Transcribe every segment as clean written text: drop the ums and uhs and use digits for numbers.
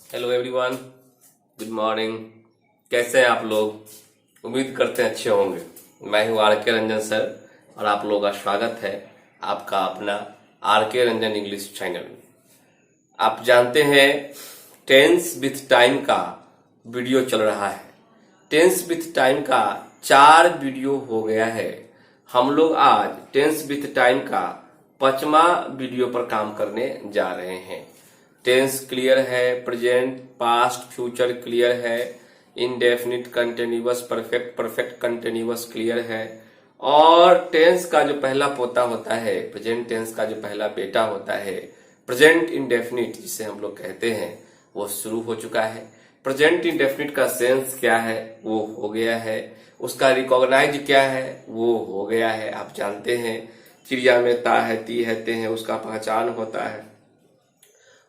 Hello everyone, good morning. कैसे हैं आप लोग? उम्मीद करते हैं अच्छे होंगे। मैं हूं आर के रंजन सर और आप लोगों का स्वागत है आपका अपना आर के रंजन इंग्लिश चैनल में। आप जानते हैं टेंस विथ टाइम का वीडियो चल रहा है। टेंस विथ टाइम का 4 वीडियो हो गया है। हम लोग आज टेंस विथ टाइम का 5वां वीडियो पर काम करने जा रहे हैं। टेंस क्लियर है, प्रेजेंट, पास्ट, फ्यूचर क्लियर है, indefinite, continuous, perfect, perfect continuous clear है। और टेंस का जो पहला पोता होता है, प्रेजेंट टेंस का जो पहला बेटा होता है, प्रेजेंट इंडेफिनिट जिसे हम लोग कहते हैं, वो शुरू हो चुका है। प्रेजेंट इंडेफिनिट का सेंस क्या है वो हो गया है। उसका रिकॉग्नाइज क्या है वो हो गया है। आप जानते हैं चिड़िया में ता है, ती है, ते है, उसका पहचान होता है।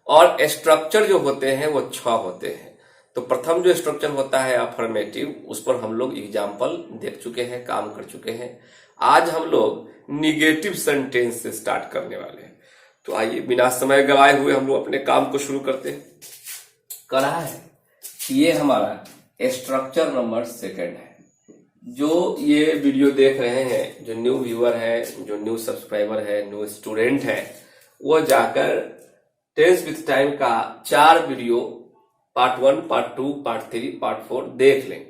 और स्ट्रक्चर जो होते हैं वो 6 होते हैं। तो प्रथम जो स्ट्रक्चर होता है अफर्मेटिव, उस पर हम लोग एग्जाम्पल देख चुके हैं, काम कर चुके हैं। आज हम लोग निगेटिव सेंटेंस से स्टार्ट करने वाले हैं। तो आइए बिना समय गवाए हुए हम लोग अपने काम को शुरू करते हैं। कर रहा है ये हमारा स्ट्रक्चर नंबर 2 है। जो ये वीडियो देख रहे हैं, जो न्यू व्यूअर है, जो न्यू सब्सक्राइबर है, न्यू स्टूडेंट है, वो जाकर टेंस विथ टाइम का 4 video part 1, part 2, part 3, part 4 देख लें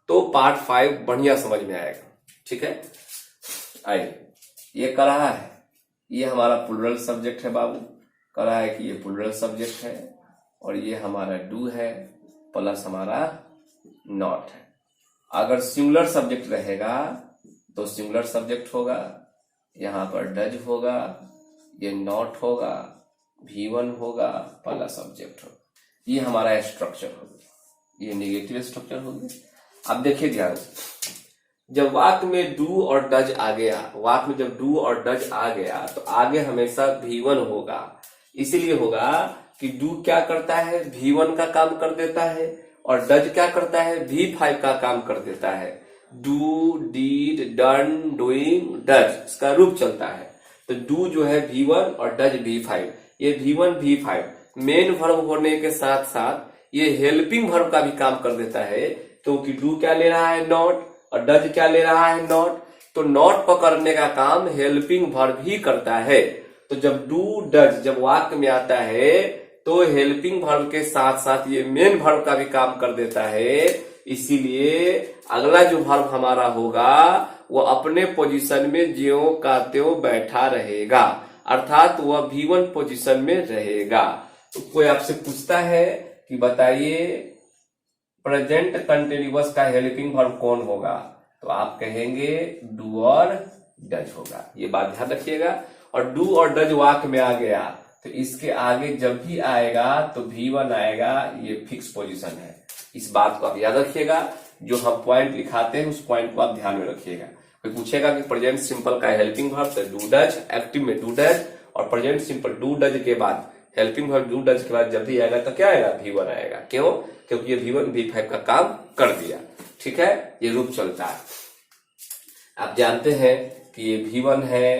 तो पार्ट 5 बढ़िया समझ में आएगा। ठीक है, आइए। ये कह रहा है ये हमारा प्लूरल सब्जेक्ट है बाबू। कह रहा है कि ये प्लूरल सब्जेक्ट है और ये हमारा डू है प्लस हमारा नॉट है। अगर सिंगुलर सब्जेक्ट रहेगा तो सिंगुलर सब्जेक्ट होगा, यहां पर डज होगा, ये नॉट होगा, V1 होगा, पहला सब्जेक्ट होगा। ये हमारा स्ट्रक्चर हो गया, ये नेगेटिव स्ट्रक्चर हो गया। अब देखिए ध्यान से, जब वाक्य में डू और डज आ गया, वाक्य में जब डू और डज आ गया तो आगे हमेशा V1 होगा। इसीलिए होगा कि डू क्या करता है, V1 का काम कर देता है, और डज क्या करता है, V5 का काम कर देता है। Do, did, done, doing, does, इसका रूप चलता है। तो डू जो है V1 और डज V5। ये V1 V5 मेन वर्ब होने के साथ साथ ये हेल्पिंग वर्ब का भी काम कर देता है, क्योंकि डू क्या ले रहा है, नॉट, और डज क्या ले रहा है, नॉट। तो नॉट पकड़ने का काम हेल्पिंग वर्ब ही करता है। तो जब डू डज जब वाक्य में आता है तो हेल्पिंग वर्ब के साथ साथ ये मेन वर्ब का भी काम कर देता है। इसीलिए अगला जो वर्ब हमारा होगा वो अपने पोजीशन में ज्यों का त्यों बैठा रहेगा, अर्थात वह V1 पोजीशन में रहेगा। तो कोई आपसे पूछता है कि बताइए प्रेजेंट कंटिन्यूअस का हेल्पिंग वर्ब कौन होगा, तो आप कहेंगे डू और डज होगा। ये बात ध्यान रखिएगा। और डू और डज वाक्य में आ गया तो इसके आगे जब भी आएगा तो V1 आएगा, ये फिक्स पोजीशन है। इस बात को आप याद रखिएगा। जो हम पॉइंट लिखाते हैं उस पॉइंट को आप ध्यान में रखिएगा। कोई पूछेगा कि प्रेजेंट सिंपल का हेल्पिंग वर्ब तो डू डज, एक्टिव में डू डज, और प्रेजेंट सिंपल डू डज के बाद हेल्पिंग वर्ब डू डज के बाद जब भी आएगा तो क्या आएगा, V1 आएगा। क्यों? क्योंकि ये V1 V5 का काम कर दिया। ठीक है, ये रूप चलता है। आप जानते हैं कि ये V1 है,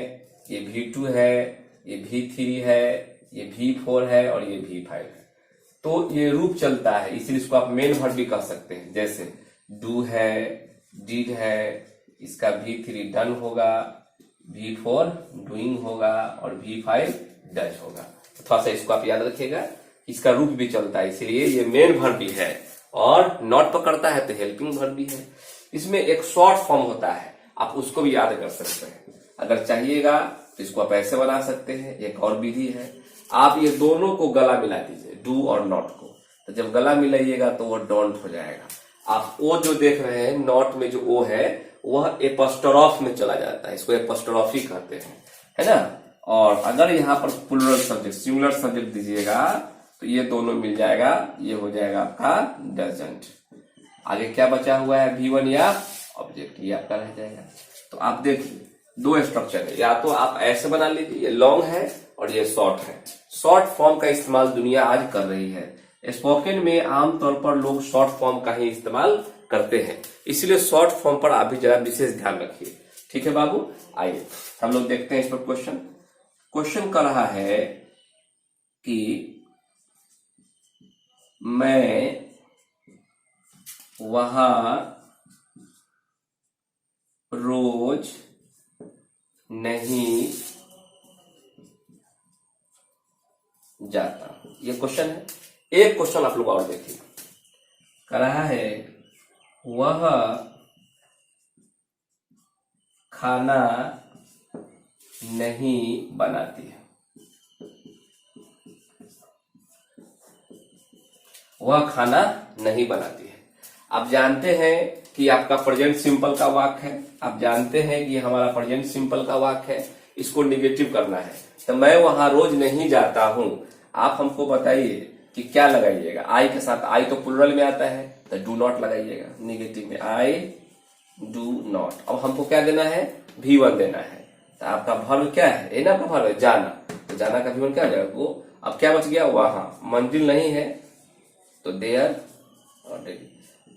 ये V2 है, ये V3 है, ये V4 है और ये V5 है। तो ये रूप चलता है, इसलिए इसको आप मेन वर्ब भी कह सकते हैं। जैसे डू है, डिड है, इसका V3 डन होगा, V4 डूइंग होगा और V5 डज होगा। तो थोड़ा सा इसको आप याद रखिएगा, इसका रूप भी चलता है, इसलिए ये मेन वर्ब भी है और नॉट पकड़ता है तो हेल्पिंग वर्ब भी है। इसमें एक शॉर्ट फॉर्म होता है, आप उसको भी याद कर सकते हैं। अगर चाहिएगा तो इसको आप ऐसे बना सकते हैं। एक और विधि है, आप ये दोनों को गला मिला दीजिए, डू और नॉट को। तो जब गला मिलाइएगा तो वो डोंट हो जाएगा। आप ओ जो देख रहे हैं, नॉट में जो ओ है वह एपोस्ट्रोफ में चला जाता है, इसको एपोस्ट्रोफी कहते हैं, है ना। और अगर यहाँ पर प्लूरल सब्जेक्ट, सिंगुलर सब्जेक्ट दीजिएगा तो ये दोनों मिल जाएगा, ये हो जाएगा आपका डजंट। आगे क्या बचा हुआ है, V1 या ऑब्जेक्ट, ये आपका रह जाएगा। तो आप देखिए 2 स्ट्रक्चर है, या तो आप ऐसे बना लीजिए, ये लॉन्ग है और ये शॉर्ट है। शॉर्ट फॉर्म का इस्तेमाल दुनिया आज कर रही है। स्पोकन में आमतौर पर लोग शॉर्ट फॉर्म का ही इस्तेमाल करते हैं, इसलिए शॉर्ट फॉर्म पर आप भी जरा विशेष ध्यान रखिए। ठीक है बाबू, आइए हम लोग देखते हैं इस पर क्वेश्चन। क्वेश्चन कर रहा है कि मैं वहां रोज नहीं जाता। ये क्वेश्चन है। एक क्वेश्चन आप लोग और देखिए, कह रहा है वह खाना नहीं बनाती है। वह खाना नहीं बनाती है। आप जानते हैं कि आपका प्रेजेंट सिंपल का वाक्य है, आप जानते हैं कि हमारा प्रेजेंट सिंपल का वाक्य है, इसको निगेटिव करना है। तो मैं वहां रोज नहीं जाता हूं। आप हमको बताइए कि क्या लगाइएगा। आई के साथ, आई तो प्लूरल में आता है तो डू नॉट लगाइएगा निगेटिव में, आई डू नॉट। अब हमको क्या देना है, V1 देना है। तो आपका वर्ब क्या है, ए ना आपका वर्ब है जाना, तो जाना का V1 क्या हो जाएगा, वो। अब क्या बच गया, वहां। मंजिल नहीं है तो देयर और डेली।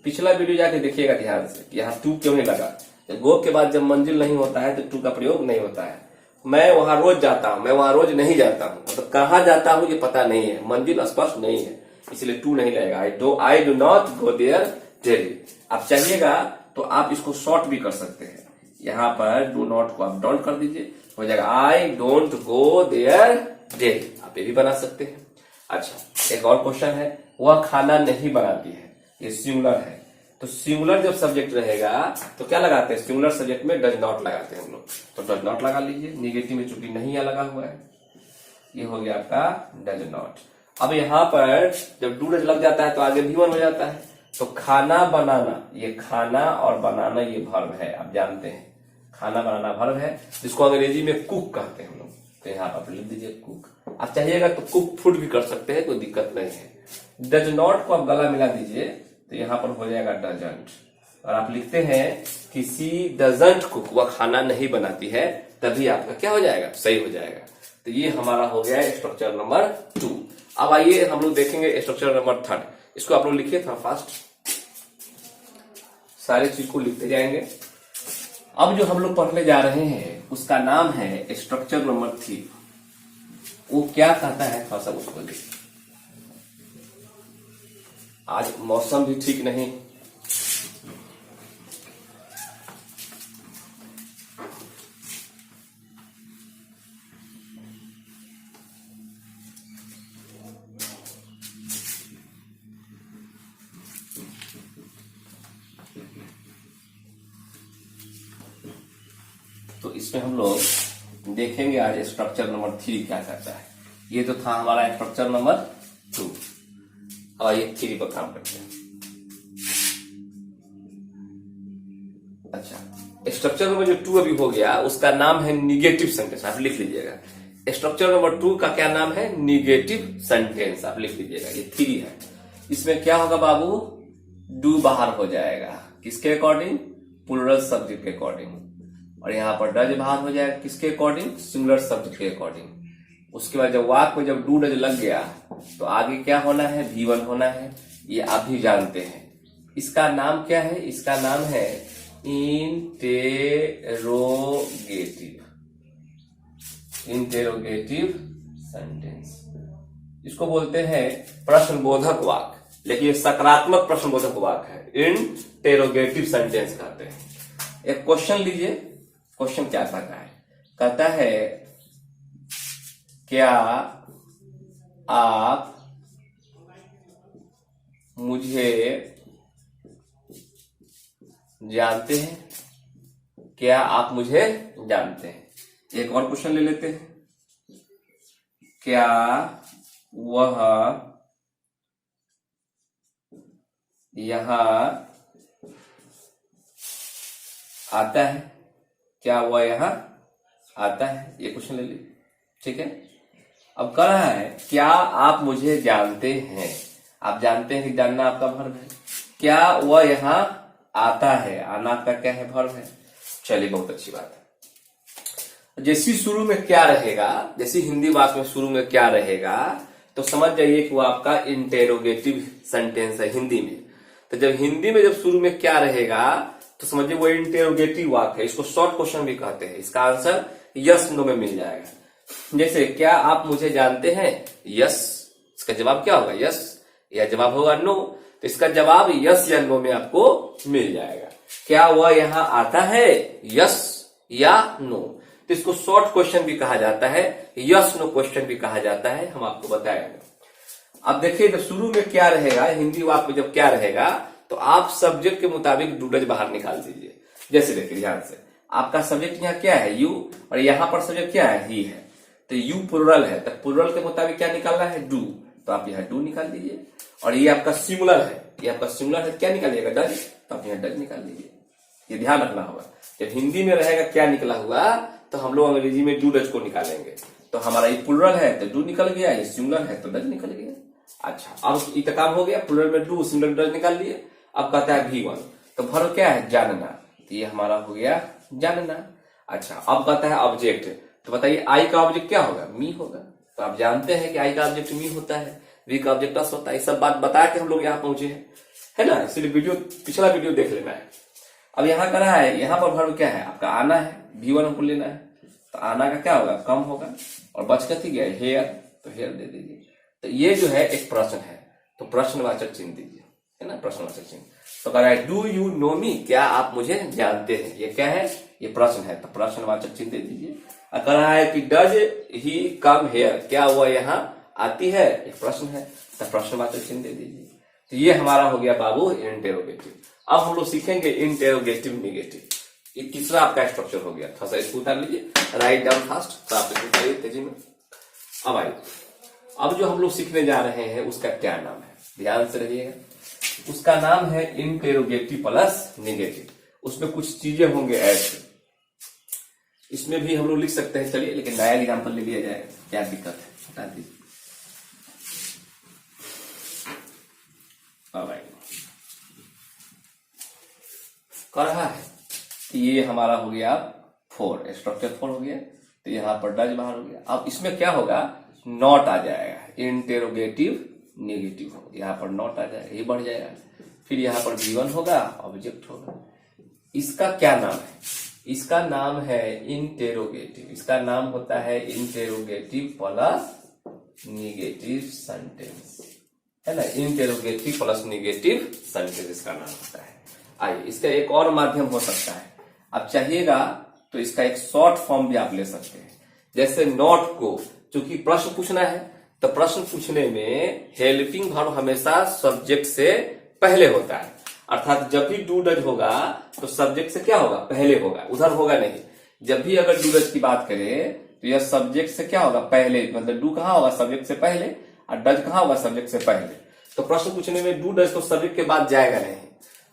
पिछला वीडियो जाके देखिएगा ध्यान से कि यहाँ टू क्यों नहीं लगा। गो के बाद जब मंजिल नहीं होता है तो टू का प्रयोग नहीं होता है। मैं वहां रोज जाता हूं, मैं वहां रोज नहीं जाता हूं, मतलब कहाँ जाता हूं ये पता नहीं है, मंजिल स्पष्ट नहीं है, इसलिए टू नहीं लगेगा। I do not go their daily. आप चाहिएगा तो आप इसको शॉर्ट भी कर सकते हैं। यहाँ पर डू नॉट को आप डोंट कर दीजिए, हो जाएगा आई डोंट गो देयर डेली। आप ये भी बना सकते हैं। अच्छा, एक और क्वेश्चन है, वह खाना नहीं बनाती है। ये सिंगुलर है, तो सिंगुलर जब सब्जेक्ट रहेगा तो क्या लगाते हैं, सिंगुलर सब्जेक्ट में डज नॉट लगाते हैं हम लोग। तो डज नॉट लगा लीजिए, निगेटिव में चूंकि नहीं लगा हुआ है, ये हो गया आपका डज नॉट। अब यहाँ पर जब डू डज लग जाता है तो आगे V1 हो जाता है। तो खाना बनाना, ये खाना और बनाना ये वर्ब है, आप जानते हैं खाना बनाना वर्ब है, जिसको अंग्रेजी में कुक कहते हैं हम लोग। तो यहाँ पर लिख दीजिए कुक। आप चाहिएगा तो कुक फूड भी कर सकते हैं, कोई दिक्कत नहीं है। डज नॉट को आप गला मिला दीजिए तो यहाँ पर हो जाएगा डजंट। और आप लिखते हैं कि सी डजंट कुक, वह खाना नहीं बनाती है, तभी आपका क्या हो जाएगा, सही हो जाएगा। तो ये हमारा हो गया स्ट्रक्चर नंबर 2। अब आइए हम लोग देखेंगे स्ट्रक्चर नंबर 3। इसको आप लोग लिखिए थोड़ा फास्ट, सारे चीज को लिखते जाएंगे। अब जो हम लोग पढ़ने जा रहे हैं उसका नाम है स्ट्रक्चर नंबर 3। वो क्या कहता है थोड़ा सा उसको देखिए। आज मौसम भी ठीक नहीं, तो इसमें हम लोग देखेंगे आज स्ट्रक्चर नंबर 3 क्या कहता है। ये तो था हमारा स्ट्रक्चर नंबर 2। और ये 3 पर काम करते हैं। अच्छा, स्ट्रक्चर नंबर जो 2 अभी हो गया उसका नाम है निगेटिव सेंटेंस। आप लिख लीजिएगा, स्ट्रक्चर नंबर 2 का क्या नाम है, निगेटिव सेंटेंस। आप लिख लीजिएगा, ये 3 है। इसमें क्या होगा बाबू, डू बाहर हो जाएगा, किसके अकॉर्डिंग, प्लूरल सब्जेक्ट के अकॉर्डिंग। और यहाँ पर डज बाहर हो जाएगा, किसके अकॉर्डिंग, सिंगुलर सब्जेक्ट के अकॉर्डिंग। उसके बाद जब वाक्य में जब डू डज लग गया तो आगे क्या होना है, V1 होना है। ये आप भी जानते हैं। इसका नाम क्या है, इसका नाम है इंटेरोगेटिव सेंटेंस। इसको बोलते हैं प्रश्नबोधक वाक्य, लेकिन ये सकारात्मक प्रश्नबोधक वाक्य है, इंटेरोगेटिव सेंटेंस कहते हैं। एक क्वेश्चन लीजिए, क्वेश्चन क्या कहता है, कहता है क्या आप मुझे जानते हैं, क्या आप मुझे जानते हैं। एक और क्वेश्चन ले लेते हैं, क्या वह यहां आता है, क्या वह यहां आता है। ये क्वेश्चन ले लीजिए, ठीक है। अब कह रहा है क्या आप मुझे जानते हैं। आप जानते हैं कि जानना आपका वर्ब है। क्या वह यहां आता है, आना आपका क्या है, वर्ब है। चलिए, बहुत अच्छी बात है। जैसी शुरू में क्या रहेगा, जैसी हिंदी वाक्य में शुरू में क्या रहेगा तो समझ जाइए कि वो आपका इंटेरोगेटिव सेंटेंस है हिंदी में। तो जब हिंदी में जब शुरू में क्या रहेगा तो समझिए वो इंटेरोगेटिव वाक्य है। इसको शॉर्ट क्वेश्चन भी कहते हैं। इसका आंसर यस नो में मिल जाएगा। जैसे क्या आप मुझे जानते हैं, यस, इसका जवाब क्या होगा, यस। या जवाब होगा नो। तो इसका जवाब यस या नो में आपको मिल जाएगा। क्या वह यहाँ आता है, यस या नो। तो इसको शॉर्ट क्वेश्चन भी कहा जाता है, यस नो क्वेश्चन भी कहा जाता है, हम आपको बताएंगे। अब देखिए जब शुरू में क्या रहेगा, हिंदी वाक्य में जब क्या रहेगा, तो आप सब्जेक्ट के मुताबिक डूडज बाहर निकाल दीजिए। जैसे देखिए ध्यान से, आपका सब्जेक्ट यहाँ क्या है, यू, और यहाँ पर सब्जेक्ट क्या है, ही है। तो यू प्लुरल है, तो प्लुरल के मुताबिक क्या निकालना है, डू। तो आप यहाँ डू निकाल दीजिए। और ये आपका सिंगुलर है, ये आपका सिंगुलर है, क्या निकालिएगा, डज। तो आप यहाँ डज निकाल लीजिए। ये ध्यान रखना होगा, जब हिंदी में रहेगा क्या निकला हुआ, तो हम लोग अंग्रेजी में डू डज को निकालेंगे। तो हमारा ये प्लुरल है तो डू निकल गया, ये सिंगुलर है तो डज निकल गया। अच्छा, अब ये काम हो गया, प्लुरल में डू, सिंगुलर डज निकाल लिए। अब कहता है V1, तो वर्ब क्या है, जानना। तो ये हमारा हो गया जानना। अच्छा, अब कहता है ऑब्जेक्ट, तो बताइए आई का ऑब्जेक्ट क्या होगा, मी होगा। तो आप जानते हैं कि आई का ऑब्जेक्ट मी होता है, वी का ऑब्जेक्ट अस होता है। सब बात बता के हम लोग यहाँ पहुंचे हैं, है ना। इसलिए वीडियो, पिछला वीडियो देख लेना है। अब यहाँ कर रहा है, यहाँ पर वर्ब क्या है आपका, आना है। V1 हमको लेना है, तो आना का क्या होगा, कम होगा। और बच कथी गया, हेयर, तो हेयर दे दीजिए। तो ये जो है एक प्रश्न है, तो प्रश्नवाचक चिन्ह दीजिए, है ना, प्रश्नवाचक चिन्ह। तो कह रहा है डू यू नो मी, क्या आप मुझे जानते हैं। ये क्या है, ये प्रश्न है, तो प्रश्नवाचक चिन्ह दे दीजिए। और कह रहा है कि डज ही कम हेयर, क्या वह यहाँ आती है, एक प्रश्न है, तो प्रश्नवाचक चिन्ह दे दीजिए। तो ये हमारा हो गया बाबू इंटेरोगेटिव। अब हम लोग सीखेंगे इंटेरोगेटिव नेगेटिव। ये तीसरा आपका स्ट्रक्चर हो गया। थोड़ा सा इसको उतार लीजिए, राइट डाउन फास्ट, तो आप इसको उतारिए तेजी में। अब आइए, अब जो हम लोग सीखने जा रहे हैं उसका क्या नाम है, ध्यान से रहिएगा। उसका नाम है इंटेरोगेटिव प्लस नेगेटिव। उसमें कुछ चीजें होंगे ऐसे, इसमें भी हम लोग लिख सकते हैं। चलिए, लेकिन नया एग्जाम्पल ले लिया जाए, क्या दिक्कत है, हटा दीजिए। कर रहा है कि ये हमारा हो गया 4, स्ट्रक्चर 4 हो गया। तो यहाँ पर डज बाहर हो गया। अब इसमें क्या होगा, नॉट आ जाएगा, इंटेरोगेटिव नेगेटिव हो, यहाँ पर नॉट आ जाएगा, ये बढ़ जाएगा। फिर यहाँ पर V1 होगा, ऑब्जेक्ट होगा। इसका क्या नाम है, इसका नाम है इंटेरोगेटिव। इसका नाम होता है इंटेरोगेटिव प्लस नेगेटिव सेंटेंस, है ना। इंटेरोगेटिव प्लस नेगेटिव सेंटेंस इसका नाम होता है। आइए, इसका एक और माध्यम हो सकता है, आप चाहिएगा तो इसका एक शॉर्ट फॉर्म भी आप ले सकते हैं। जैसे नॉट को, चूंकि प्रश्न पूछना है, तो प्रश्न पूछने में हेल्पिंग वर्ब हमेशा सब्जेक्ट से पहले होता है। अर्थात जब भी डू डज होगा तो सब्जेक्ट से क्या होगा, पहले होगा, उधर होगा नहीं। जब भी अगर डू डज की बात करें तो यह सब्जेक्ट से क्या होगा, पहले। मतलब डू कहाँ होगा, सब्जेक्ट से पहले, और डज कहाँ होगा, सब्जेक्ट से पहले। तो प्रश्न पूछने में डू डज तो सब्जेक्ट के बाद जाएगा नहीं,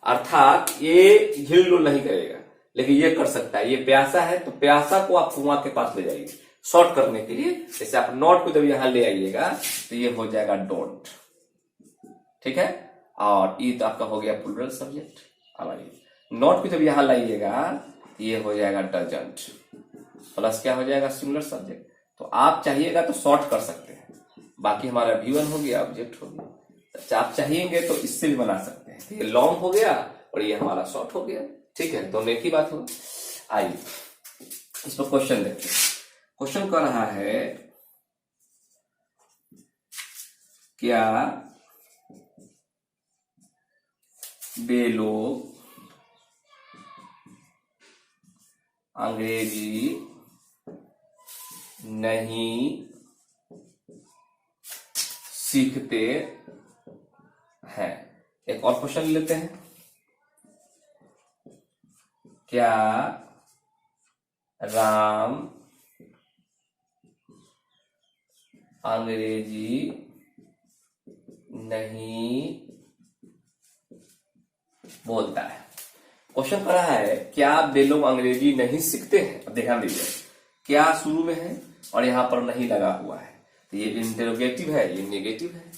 अर्थात ये हिलडुल नहीं करेगा। लेकिन ये कर सकता है, ये प्यासा है तो प्यासा को आप कुआं के पास ले जाइए शॉर्ट करने के लिए। जैसे आप नॉट को जब यहां ले आइएगा तो ये हो जाएगा डोंट, ठीक है। और ये तो आपका हो गया प्लुरल सब्जेक्ट। अब आइए, नॉट को जब यहां लाइएगा तो ये हो जाएगा डजंट, प्लस क्या हो जाएगा, सिंगुलर सब्जेक्ट। तो आप चाहिएगा तो शॉर्ट कर सकते हैं। बाकी हमारा V1 हो गया, ऑब्जेक्ट हो गया। आप चाहेंगे तो इससे भी बना सकते हैं। ये लॉन्ग हो गया और ये हमारा शॉर्ट हो गया, ठीक है, दोनों एक ही बात हो। आइए इस पर क्वेश्चन देखते हैं। क्वेश्चन कर रहा है, क्या वे लोग अंग्रेजी नहीं सीखते हैं। एक और क्वेश्चन लेते हैं, क्या राम अंग्रेजी नहीं बोलता है। क्वेश्चन कर रहा है क्या वे लोग अंग्रेजी नहीं सीखते हैं। अब ध्यान दीजिए, क्या शुरू में है और यहाँ पर नहीं लगा हुआ है, तो ये इंटेरोगेटिव है, ये नेगेटिव है।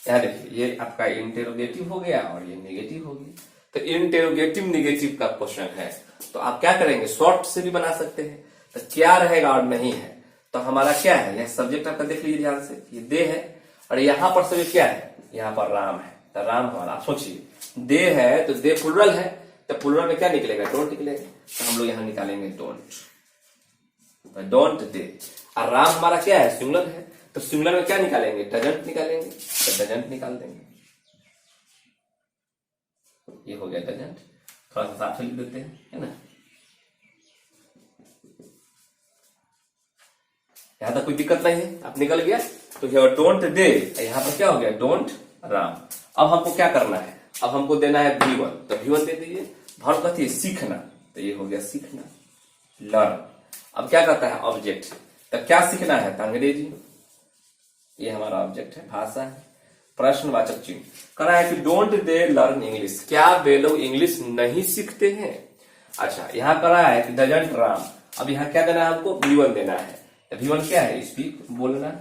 यहाँ देखिए, ये आपका इंटेरोगेटिव हो गया और ये नेगेटिव हो गया। तो इंटेरोगेटिव नेगेटिव का क्वेश्चन है, तो आप क्या करेंगे, शॉर्ट से भी बना सकते हैं। तो क्या रहेगा और नहीं है, तो हमारा क्या है, यह सब्जेक्ट आपका देख लीजिए ध्यान से, ये दे है और यहाँ पर सब्जेक्ट क्या है, यहाँ पर राम है। तो राम हमारा, आप सोचिए दे है तो दे प्लुरल है, तो प्लुरल में क्या निकलेगा, डोंट निकलेगा। तो हम लोग यहाँ निकालेंगे डोंट, डोंट दे। और राम हमारा क्या है, सिंगुलर है, तो सिंगुलर में क्या निकालेंगे, डजंट निकालेंगे, तो डजंट निकाल देंगे। ये हो गया डजंट, थोड़ा सा साफ से लिख देते हैं, है ना। यहां तक कोई दिक्कत नहीं है, अब निकल गया। तो ये डोंट दे, यहां पर क्या हो गया, डोंट राम। अब हमको क्या करना है, अब हमको देना है V1, तो V1 दे दीजिए। वर्ब कहती है सीखना, तो ये हो गया सीखना, लर्न। अब क्या करता है, ऑब्जेक्ट, तो क्या सीखना है, तो अंग्रेजी। ये हमारा ऑब्जेक्ट है, भाषा है। प्रश्नवाचक चिन्ह कह रहा है कि डोंट दे लर्न इंग्लिश, क्या वे लोग इंग्लिश नहीं सीखते हैं। अच्छा, यहाँ कह रहा है कि डजंट राम। अब यहाँ क्या देना है हमको, V1 देना है। तो V1 क्या है, स्पीक, बोलना।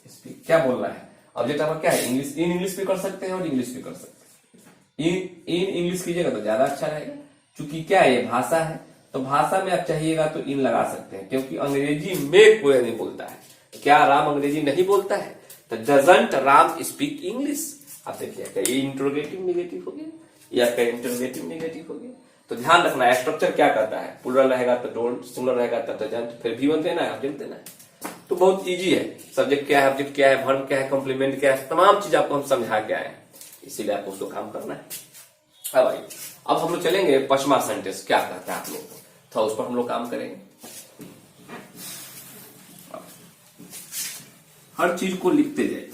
स्पीक क्या बोलना है, ऑब्जेक्ट हमारा क्या है, इंग्लिश। इन इंग्लिश भी कर सकते हैं और इंग्लिश भी कर सकते हैं। इन इंग्लिश कीजिएगा तो ज्यादा अच्छा रहेगा, क्योंकि क्या है, ये भाषा है। तो भाषा में आप चाहिएगा तो इन लगा सकते हैं, क्योंकि अंग्रेजी में कोई नहीं बोलता है। क्या राम अंग्रेजी नहीं बोलता है, तो डजंट राम स्पीक इंग्लिश। आप देखिए, ये इंट्रोगेटिव नेगेटिव हो गया, या क्या इंट्रोगेटिव नेगेटिव हो गया। तो ध्यान रखना है स्ट्रक्चर क्या करता है, प्लूरल रहेगा तो डोंट, सिंगुलर रहेगा तो डजंट, फिर V1 देना है, ऑब्जेक्ट देना है। तो बहुत इजी है, सब्जेक्ट क्या है, ऑब्जेक्ट क्या है, वर्ब क्या है, कॉम्प्लीमेंट क्या है, तमाम चीज आपको हम समझा के आए हैं, इसीलिए आपको उसको काम करना है। अब आइए, अब हम लोग चलेंगे पश्चिमा सेंटेंस क्या कहता है आप लोग को, तो उस पर हम लोग काम करेंगे। हर चीज को लिखते जाइए।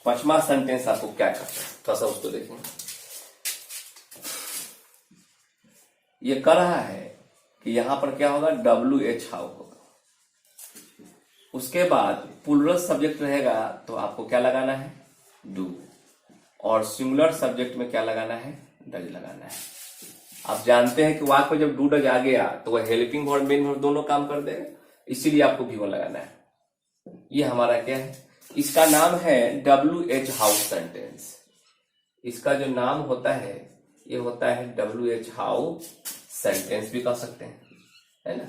पश्चिमा सेंटेंस आपको क्या करता है, थोड़ा सा उसको देखें। ये कह रहा है कि यहां पर क्या होगा, WH हाउ होगा। उसके बाद प्लूरल सब्जेक्ट रहेगा तो आपको क्या लगाना है, डू। और सिंगुलर सब्जेक्ट में क्या लगाना है, डज लगाना है। आप जानते हैं कि वाक्य में जब डू डज आ गया तो वह हेल्पिंग वर्ब, मेन वर्ब दोनों काम कर देगा, इसीलिए आपको V1 लगाना है। ये हमारा क्या है, इसका नाम है WH हाउस सेंटेंस। इसका जो नाम होता है ये होता है WH हाउस सेंटेंस भी कह सकते हैं, है ना।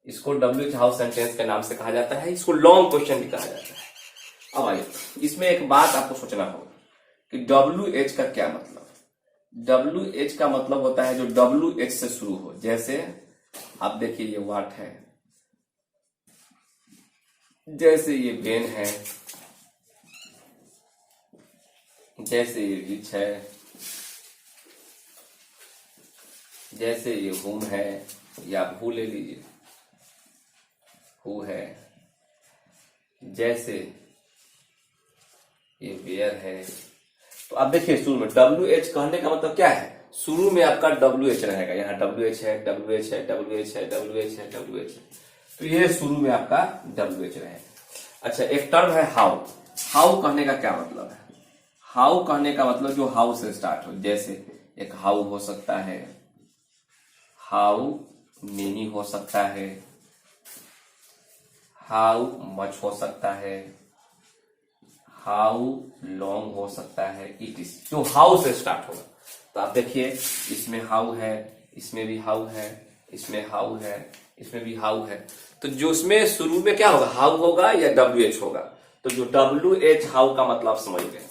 इसको WH हाउस सेंटेंस के नाम से कहा जाता है, इसको लॉन्ग क्वेश्चन भी कहा जाता है। अब आइए, इसमें एक बात आपको सोचना होगा कि WH का क्या मतलब। WH का मतलब होता है जो WH से शुरू हो। जैसे आप देखिए, ये वाट है, जैसे ये बेन है, जैसे ये रिच है, जैसे ये हुम है, या हु ले लीजिए, हु है, जैसे ये वेयर है। तो आप देखिए शुरू में WH कहने का मतलब क्या है, शुरू में आपका WH रहेगा, यहाँ WH है, WH है, WH है, WH है, WH है, तो ये शुरू में आपका WH रहेगा। अच्छा, एक टर्म है हाउ। हाउ कहने का क्या मतलब है, हाउ कहने का मतलब जो हाउ से स्टार्ट हो। जैसे एक हाउ हो सकता है, हाउ मेनी हो सकता है, हाउ मच हो सकता है, हाउ लॉन्ग हो सकता है, इट इज, जो हाउ से स्टार्ट होगा। तो आप देखिए, इसमें हाउ है, इसमें भी हाउ है, इसमें हाउ है, इसमें भी हाउ है। तो जो इसमें शुरू में क्या होगा, हाउ होगा या WH होगा। तो जो WH हाउ का मतलब समझ गए।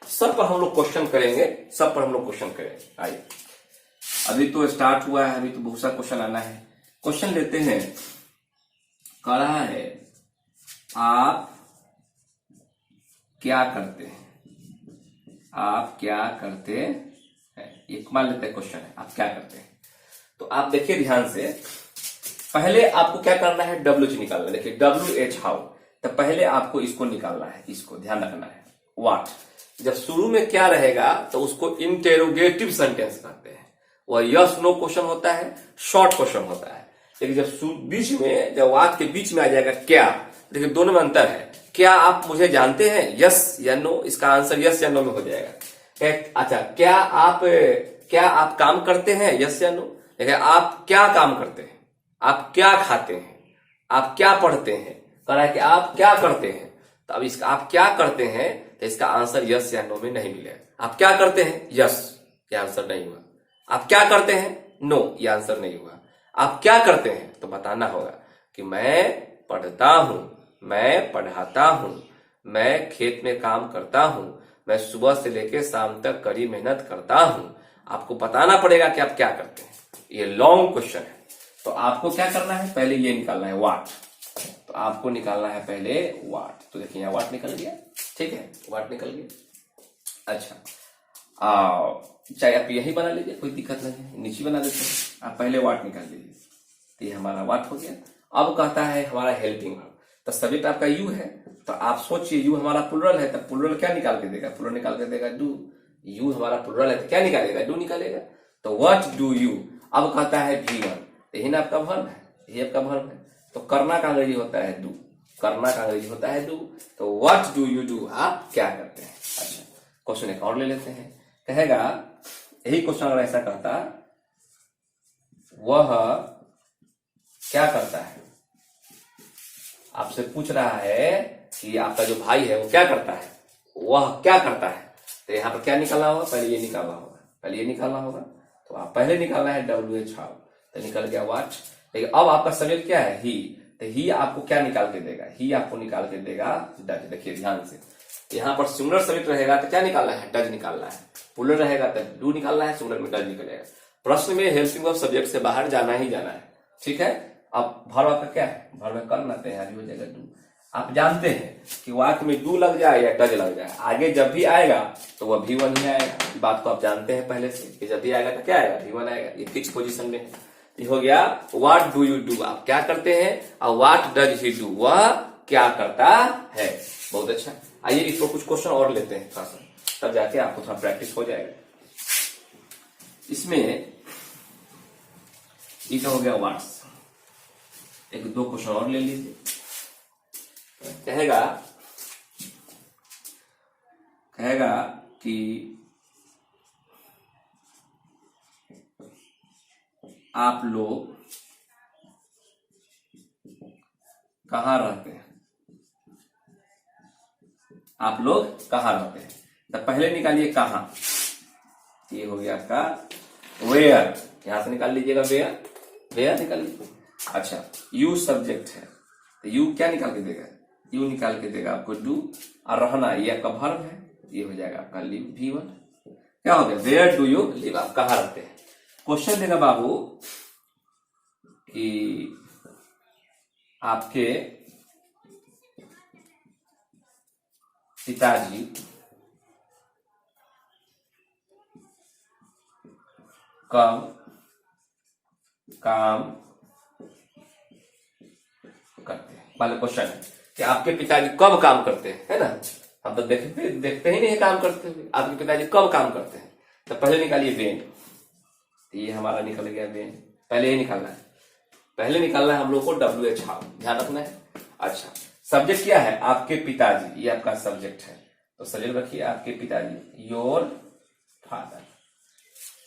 सब पर हम लोग क्वेश्चन करेंगे, सब पर हम लोग क्वेश्चन करेंगे। आइए, अभी तो स्टार्ट हुआ है, अभी तो बहुत सारा क्वेश्चन आना है। क्वेश्चन लेते हैं, कह रहा है आप क्या करते हैं, आप क्या करते हैं। एक मान लेते हैं क्वेश्चन है, आप क्या करते हैं। तो आप देखिए ध्यान से, पहले आपको क्या करना है, WH निकालना है। देखिए WH हाउ, तो पहले आपको इसको निकालना है, इसको ध्यान रखना है। व्हाट, जब शुरू में क्या रहेगा तो उसको इंटेरोगेटिव सेंटेंस कहते हैं। वह यस नो क्वेश्चन होता है, शॉर्ट क्वेश्चन होता है। लेकिन जब बीच में, जब वाक्य के बीच में आ जाएगा क्या, देखिए दोनों में अंतर है। क्या आप मुझे जानते हैं, यस या नो, इसका आंसर यस या नो में हो जाएगा। अच्छा, क्या आप काम करते हैं, यस या नो। देखिए आप क्या काम करते हैं, आप क्या खाते हैं, आप क्या पढ़ते हैं, कह रहा है कि आप क्या करते हैं। तो अब इसका आप क्या करते हैं, तो इसका आंसर यस या नो में नहीं मिलेगा। आप क्या करते हैं, यस, ये आंसर नहीं हुआ। आप क्या करते हैं, नो, ये आंसर नहीं हुआ। आप क्या करते हैं, तो बताना होगा कि मैं पढ़ता हूं, मैं पढ़ाता हूं, मैं खेत में काम करता हूं, मैं सुबह से लेकर शाम तक कड़ी मेहनत करता हूं। आपको बताना पड़ेगा कि आप क्या करते हैं। ये लॉन्ग क्वेश्चन है, तो आपको क्या करना है, पहले ये निकालना है वाट। तो आपको निकालना है पहले वाट। तो देखिए यहाँ वाट निकल गया, ठीक है, वाट निकल गया। अच्छा, चाहे आप यही बना लीजिए, कोई दिक्कत नहीं है, नीचे बना देते हैं। आप पहले वाट निकाल लीजिए, तो ये हमारा वाट हो गया। अब कहता है हमारा हेल्पिंग वर्ब, तो सब्जेक्ट आपका यू है, तो आप सोचिए यू हमारा प्लुरल है, तो प्लुरल क्या निकाल के देगा, प्लुरल निकाल के देगा डू। यू हमारा प्लुरल है तो क्या निकालेगा, डू निकालेगा। तो व्हाट डू यू। अब कहता है V1, यही ना आपका वर्ब है, यही आपका वर्ब है। तो करना का अंग्रेजी होता है डू, करना का अंग्रेजी होता है डू। तो व्हाट डू यू डू, आप क्या करते हैं। अच्छा, क्वेश्चन एक और ले लेते हैं। कहेगा, यही क्वेश्चन अगर ऐसा कहता, वह क्या करता है, आपसे पूछ रहा है कि आपका जो भाई है वो क्या करता है, वह क्या करता है। तो यहाँ पर क्या निकालना होगा, पहले ये निकालना होगा, पहले ये निकालना होगा। तो आप पहले निकालना है WH, तो निकल गया वाट। लेकिन अब आपका सब्जेक्ट क्या है, ही। तो ही आपको क्या निकाल के देगा, ही आपको निकाल के देगा डज। देखिए ध्यान से, यहाँ पर सिंगुलर सब्जेक्ट रहेगा तो क्या निकालना है, डज निकालना है। प्लुरल रहेगा तो डू निकालना है, सिंगुलर में डज निकलेगा। प्रश्न में हेल्पिंग वर्ब सब्जेक्ट से बाहर जाना ही जाना है, ठीक है। अब वर्ब आपका क्या है, वर्ब करना तैयारी हो जाएगा डू। आप जानते हैं कि वाक्य में डू लग जाए या डज लग जाए, आगे जब भी आएगा तो वह V1 ही आएगा। इस बात को आप जानते हैं पहले से कि जब भी आएगा तो क्या आएगा, V1 आएगा। ये फिक्स पोजीशन में है। ये हो गया व्हाट डू यू डू, आप क्या करते हैं, और व्हाट डज ही डू, वह क्या करता है। बहुत अच्छा। आइए इसको कुछ क्वेश्चन और लेते हैं थोड़ा सा, तब जाके आपको थोड़ा प्रैक्टिस हो जाएगा। इसमें ये तो हो गया व्हाट्स, एक दो क्वेश्चन और ले लीजिए। कहेगा कि आप लोग कहाँ रहते हैं, आप लोग कहाँ रहते हैं। तो पहले निकालिए कहाँ, ये हो गया आपका वेयर, यहां से निकाल लीजिएगा वेयर, वेयर निकाल लीजिए। अच्छा, यू सब्जेक्ट है, तो यू क्या निकाल के देगा, यू निकाल के देगा आपको डू, और रहना ये आपका वर्ब है, ये हो जाएगा आपका लिव, V1। क्या हो गया, वेयर डू यू लिव, आप कहाँ रहते हैं। क्वेश्चन देगा बाबू कि आपके पिताजी कब काम करते हैं। पहले क्वेश्चन है कि आपके पिताजी कब काम करते हैं, है ना। हम तो देखते ही नहीं काम करते हुए, आपके पिताजी कब काम करते हैं। तो पहले निकालिए वेन, ये हमारा निकल गया वेन, पहले ही निकालना है, पहले निकालना है हम लोग को WH, ध्यान रखना है। अच्छा, सब्जेक्ट क्या है, आपके पिताजी, ये आपका सब्जेक्ट है, तो सब्जेक्ट रखिए आपके पिताजी, योर फादर।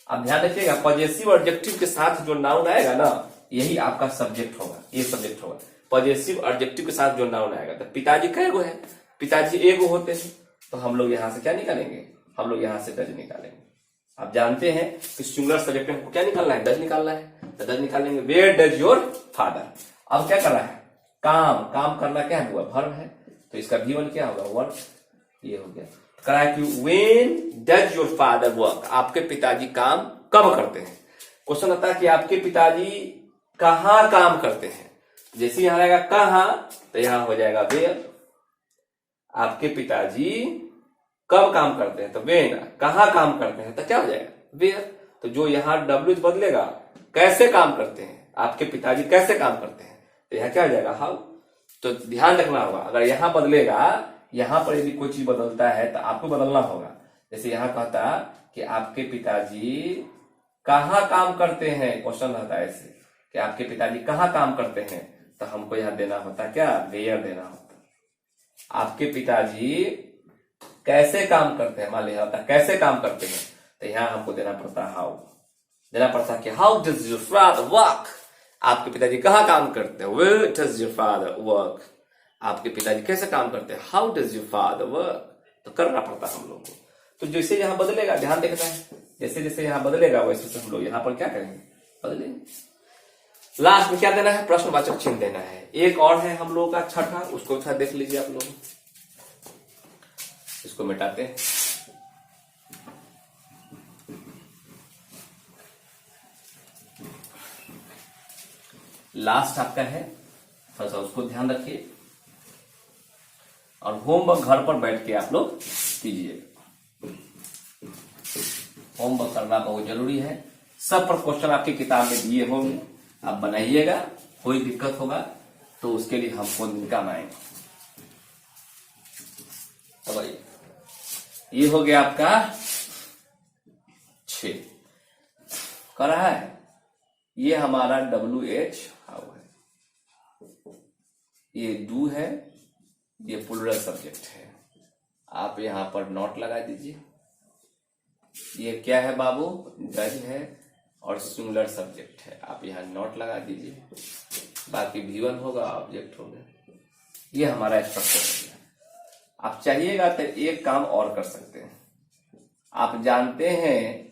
अब ध्यान रखिएगा, पॉजेसिव एडजेक्टिव के साथ जो नाउन आएगा ना, यही आपका सब्जेक्ट होगा, ये सब्जेक्ट होगा। पॉजेसिव एडजेक्टिव के साथ जो नाउन आएगा, तो पिताजी कई गो है, पिताजी एगो होते हैं, तो हम लोग यहां से क्या निकालेंगे, हम लोग यहां से डज निकालेंगे। आप जानते हैं कि सिंगुलर सब्जेक्ट में क्या निकालना है, डज निकालना है, तो डज निकालेंगे। Where does your father. अब क्या कर रहा है, काम, काम करना क्या हुआ, वर्ब है, तो इसका V1 क्या होगा, वर्क, ये हो गया। कह है कि when does your father work, आपके पिताजी काम कब करते हैं। क्वेश्चन आता है कि आपके पिताजी कहाँ काम करते हैं, जैसे यहां आएगा कहाँ, तो यहां हो जाएगा वेयर। आपके पिताजी कब काम करते हैं, तो वेन, कहाँ काम करते हैं, तो क्या हो जाएगा, वेयर। तो जो यहाँ WH बदलेगा, कैसे काम करते हैं, आपके पिताजी कैसे काम करते हैं, तो यहाँ क्या हो जाएगा, हाउ। तो ध्यान रखना होगा, अगर यहाँ बदलेगा, यहाँ पर यदि कोई चीज बदलता है तो आपको बदलना होगा। जैसे यहाँ कहता कि आपके पिताजी कहाँ काम करते हैं, क्वेश्चन रहता है ऐसे कि आपके पिताजी कहाँ काम करते हैं, तो हमको यहाँ देना होता क्या, वेयर देना होता। आपके पिताजी कैसे काम करते हैं, मान लिया होता कैसे काम करते हैं, तो यहाँ हमको देना पड़ता हाउ, देना पड़ता कि how does your father work, आपके पिताजी कहाँ काम करते हैं, where does your father work, आपके पिताजी कैसे काम करते हैं, how does your father work, तो करना पड़ता हम लोग को। तो जैसे यहाँ बदलेगा, ध्यान देखना है, जैसे जैसे यहाँ बदलेगा वैसे हम लोग यहाँ पर क्या करेंगे, बदलेंगे। लास्ट में क्या देना है, प्रश्नवाचक चिन्ह देना है। एक और है हम लोगों का छठा, उसको देख लीजिए आप लोग, इसको मिटाते हैं। लास्ट आपका है, थोड़ा सा उसको ध्यान रखिए और होमवर्क घर पर बैठ के आप लोग कीजिए। होमवर्क करना बहुत जरूरी है। सब पर क्वेश्चन आपकी किताब में दिए होंगे, आप बनाइएगा। कोई दिक्कत होगा तो उसके लिए हम फोन निकाल आएंगे। तो भाई ये हो गया आपका 6 कर रहा है। ये हमारा WH हाउ है, ये डू है, ये प्लूरल सब्जेक्ट है। आप यहां पर नोट लगा दीजिए। ये क्या है बाबू, डज है और सिंगुलर सब्जेक्ट है। आप यहां नोट लगा दीजिए। बाकी V1 होगा, ऑब्जेक्ट हो गया। ये हमारा स्ट्रक्चर हो गया। आप चाहिएगा तो एक काम और कर सकते हैं। आप जानते हैं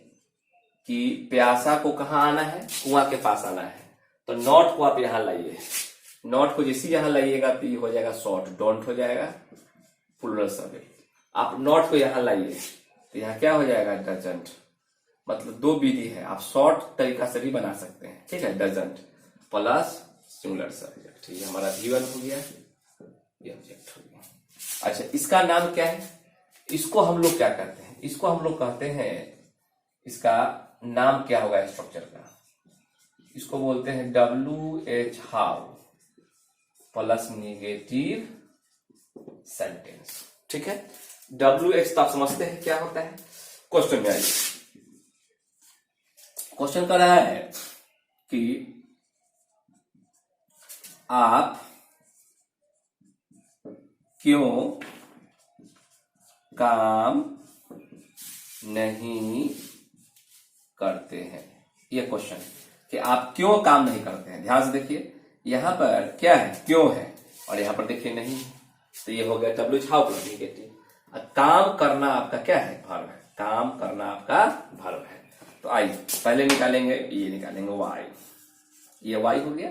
कि प्यासा को कहाँ आना है, कुआं के पास आना है। तो नॉट को आप यहां लाइए। नॉट को जैसे यहां लाइएगा तो ये हो जाएगा शॉर्ट, डोंट हो जाएगा प्लूरल सब्जेक्ट। आप नॉट को यहां लाइए तो यहाँ क्या हो जाएगा, डजंट। मतलब दो विधि है, आप शॉर्ट तरीका से भी बना सकते हैं। ठीक है, डजंट प्लस सिंगुलर सब्जेक्ट। ये हमारा V1 हो गया, ये ऑब्जेक्ट हो गया। अच्छा, इसका नाम क्या है? इसको हम लोग क्या कहते हैं? इसको हम लोग कहते हैं, इसका नाम क्या होगा स्ट्रक्चर का? इसको बोलते हैं WH how plus negative sentence. ठीक है, WH तो आप समझते हैं क्या होता है। क्वेश्चन में आइए। क्वेश्चन कर रहा है कि आप क्यों काम नहीं करते हैं। ये क्वेश्चन कि आप क्यों काम नहीं करते हैं। ध्यान से देखिए, यहां पर क्या है, क्यों है, और यहां पर देखिए नहीं है। तो ये हो गया WH हाउ प्लस नेगेटिव। काम करना आपका क्या है, वर्ब है। काम करना आपका वर्ब है। तो आइए पहले निकालेंगे, ये निकालेंगे Y। ये Y हो गया।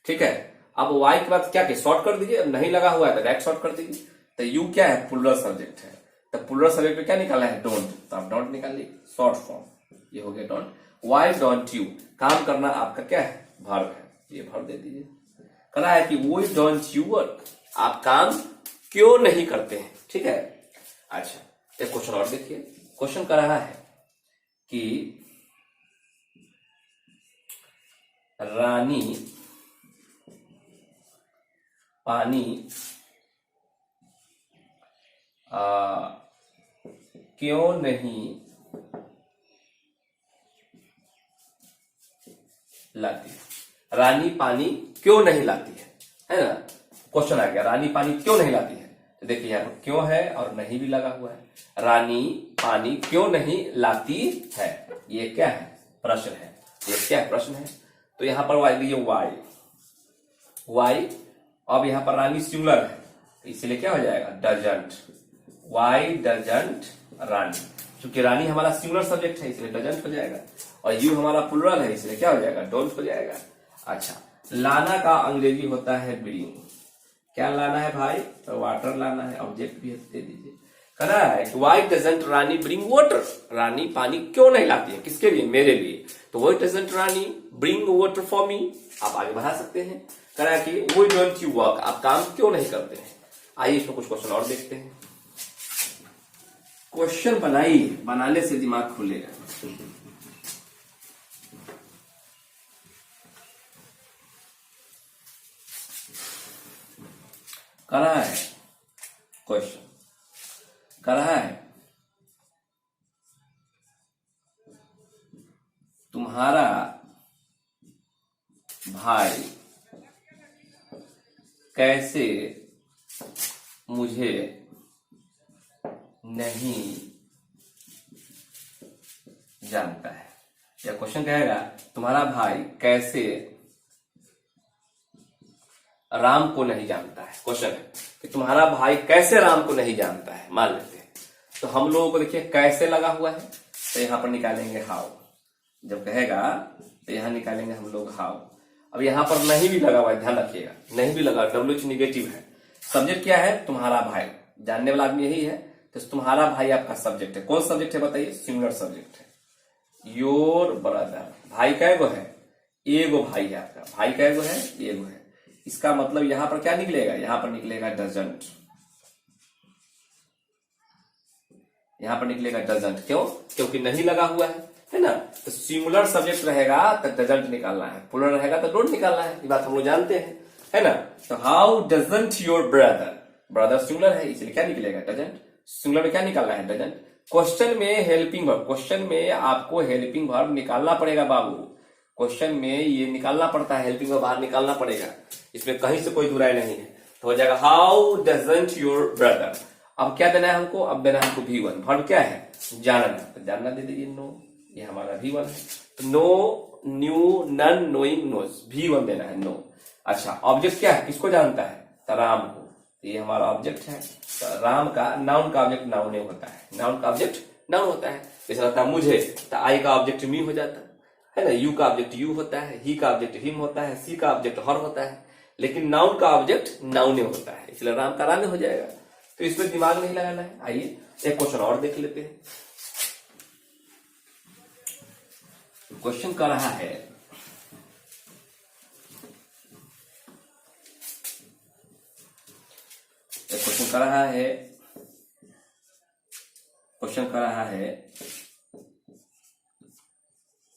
ठीक है, अब Y के बाद क्या शॉर्ट कर दीजिए। अब नहीं लगा हुआ है तो डायरेक्ट शॉर्ट कर दीजिए। तो U क्या है, प्लूरल सब्जेक्ट है। तो प्लूरल सब्जेक्ट में क्या निकाला है, डोंट। तो आप डोंट निकाल ली, शॉर्ट फॉर्म। ये हो गया डोंट। वाई डोंट यू, काम करना आपका क्या है, वर्ब है। ये वर्ब दे दीजिए। कहा है कि वाई डोंट यू वर्क, आप काम क्यों नहीं करते हैं। ठीक है, अच्छा एक क्वेश्चन और देखिए। क्वेश्चन कर रहा है कि रानी पानी क्यों नहीं लाती है। रानी पानी क्यों नहीं लाती है ना। क्वेश्चन आ गया, रानी पानी क्यों नहीं लाती है। तो देखिए यहाँ पर क्यों है और नहीं भी लगा हुआ है। रानी पानी क्यों नहीं लाती है, ये क्या है, प्रश्न है। ये क्या है, प्रश्न है। तो यहाँ पर वाई लीजिए, वाई। अब यहाँ पर रानी सिंगुलर है, तो इसलिए क्या हो जाएगा, डजंट। वाई डजंट रानी। क्योंकि रानी हमारा सिंगुलर सब्जेक्ट है इसलिए डजंट हो जाएगा, और यू हमारा प्लूरल है इसलिए क्या हो जाएगा, डोंट हो जाएगा। अच्छा, लाना का अंग्रेजी होता है ब्रिंग। क्या लाना है भाई, तो वाटर लाना है। ऑब्जेक्ट भी दे दीजिए। कहना है कि why doesn't Rani bring water, Rani पानी क्यों नहीं लाती है, किसके लिए, मेरे लिए। तो why doesn't Rani bring water for me, आप आगे बढ़ा सकते हैं। कह रहा है कि वाई डोंट यू वर्क, आप काम क्यों नहीं करते हैं। आइए इसमें कुछ क्वेश्चन और देखते हैं। क्वेश्चन बनाइए, बनाने से दिमाग खुलेगा। कर रहा है क्वेश्चन, कर रहा है तुम्हारा भाई कैसे मुझे नहीं जानता है। यह क्वेश्चन कहेगा तुम्हारा भाई कैसे राम को नहीं जानता है। क्वेश्चन है कि तुम्हारा भाई कैसे राम को नहीं जानता है, मान लेते हैं। तो हम लोगों को देखिए कैसे लगा हुआ है, तो यहां पर निकालेंगे हाउ। जब कहेगा तो यहां निकालेंगे हम लोग हाउ। अब यहां पर नहीं भी लगा हुआ है, ध्यान रखिएगा, नहीं भी लगा, WH नेगेटिव है। सब्जेक्ट क्या है, तुम्हारा भाई, जानने वाला आदमी यही है। तो तुम्हारा भाई आपका सब्जेक्ट है। कौन सब्जेक्ट है बताइए, सिंगुलर सब्जेक्ट है। योर ब्रदर, भाई कै गो है, एगो भाई है आपका, भाई का एगो है, एगो है। इसका मतलब यहां पर क्या निकलेगा, यहां पर निकलेगा डजंट, यहां पर निकलेगा डजंट। क्यों? क्योंकि नहीं लगा हुआ है ना। तो सिंगुलर सब्जेक्ट रहेगा तो डजंट निकालना है, प्लूरल रहेगा तो डोंट निकालना है, ये बात हम लोग जानते हैं, है ना। तो how doesn't your brother, brother singular है इसलिए क्या निकलेगा, डजंट। सिंगुलर में क्या निकालना है, डजंट। क्वेश्चन में हेल्पिंग वर्ब, क्वेश्चन में आपको हेल्पिंग वर्ब निकालना पड़ेगा बाबू, क्वेश्चन में ये निकालना पड़ता है, हेल्पिंग वर्ब बाहर निकालना पड़ेगा, इसमें कहीं से कोई दुराई नहीं है। तो हो जाएगा हाउ डजंट योर ब्रदर। अब क्या देना है हमको, अब देना है हमको V1, वर्ब क्या है, जानना, तो जानना दे दीजिए नो, ये हमारा V1 है। तो know, knew, known, knowing, knows, V1 देना है, नो। अच्छा ऑब्जेक्ट क्या है, किसको जानता है, तो राम को, तो ये हमारा ऑब्जेक्ट है। तो राम का, नाउन का ऑब्जेक्ट नाउन होता है, नाउन का ऑब्जेक्ट नाउन होता है। जैसे रहता है मुझे, तो आई का ऑब्जेक्ट मी हो जाता है ना, यू का ऑब्जेक्ट यू होता है, ही का ऑब्जेक्ट हिम होता है, सी का ऑब्जेक्ट हर होता है, लेकिन नाउन का ऑब्जेक्ट नाउन होता है, इसलिए राम का राम हो जाएगा। तो इसमें दिमाग नहीं लगाना है। आइए एक क्वेश्चन और देख लेते हैं। क्वेश्चन कर रहा है, क्वेश्चन कर रहा है, क्वेश्चन कर रहा है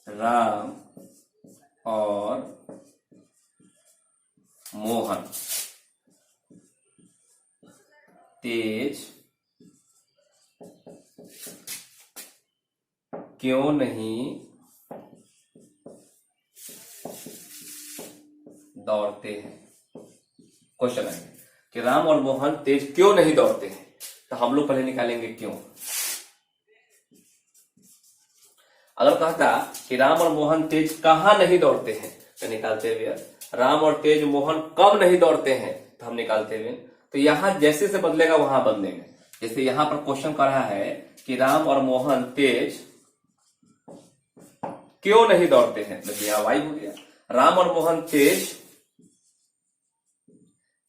राम और मोहन तेज क्यों नहीं दौड़ते हैं। क्वेश्चन है कि राम और मोहन तेज क्यों नहीं दौड़ते हैं, तो हम लोग पहले निकालेंगे क्यों। अगर कहता कि राम और मोहन तेज कहां नहीं दौड़ते हैं, तो निकालते हुए राम और तेज मोहन कब नहीं दौड़ते हैं, तो हम निकालते हुए, तो यहां जैसे से बदलेगा वहां बदलेंगे। जैसे यहां पर क्वेश्चन कर रहा है कि राम और मोहन तेज क्यों नहीं दौड़ते हैं, तो यहां वाई हो गया। राम और मोहन तेज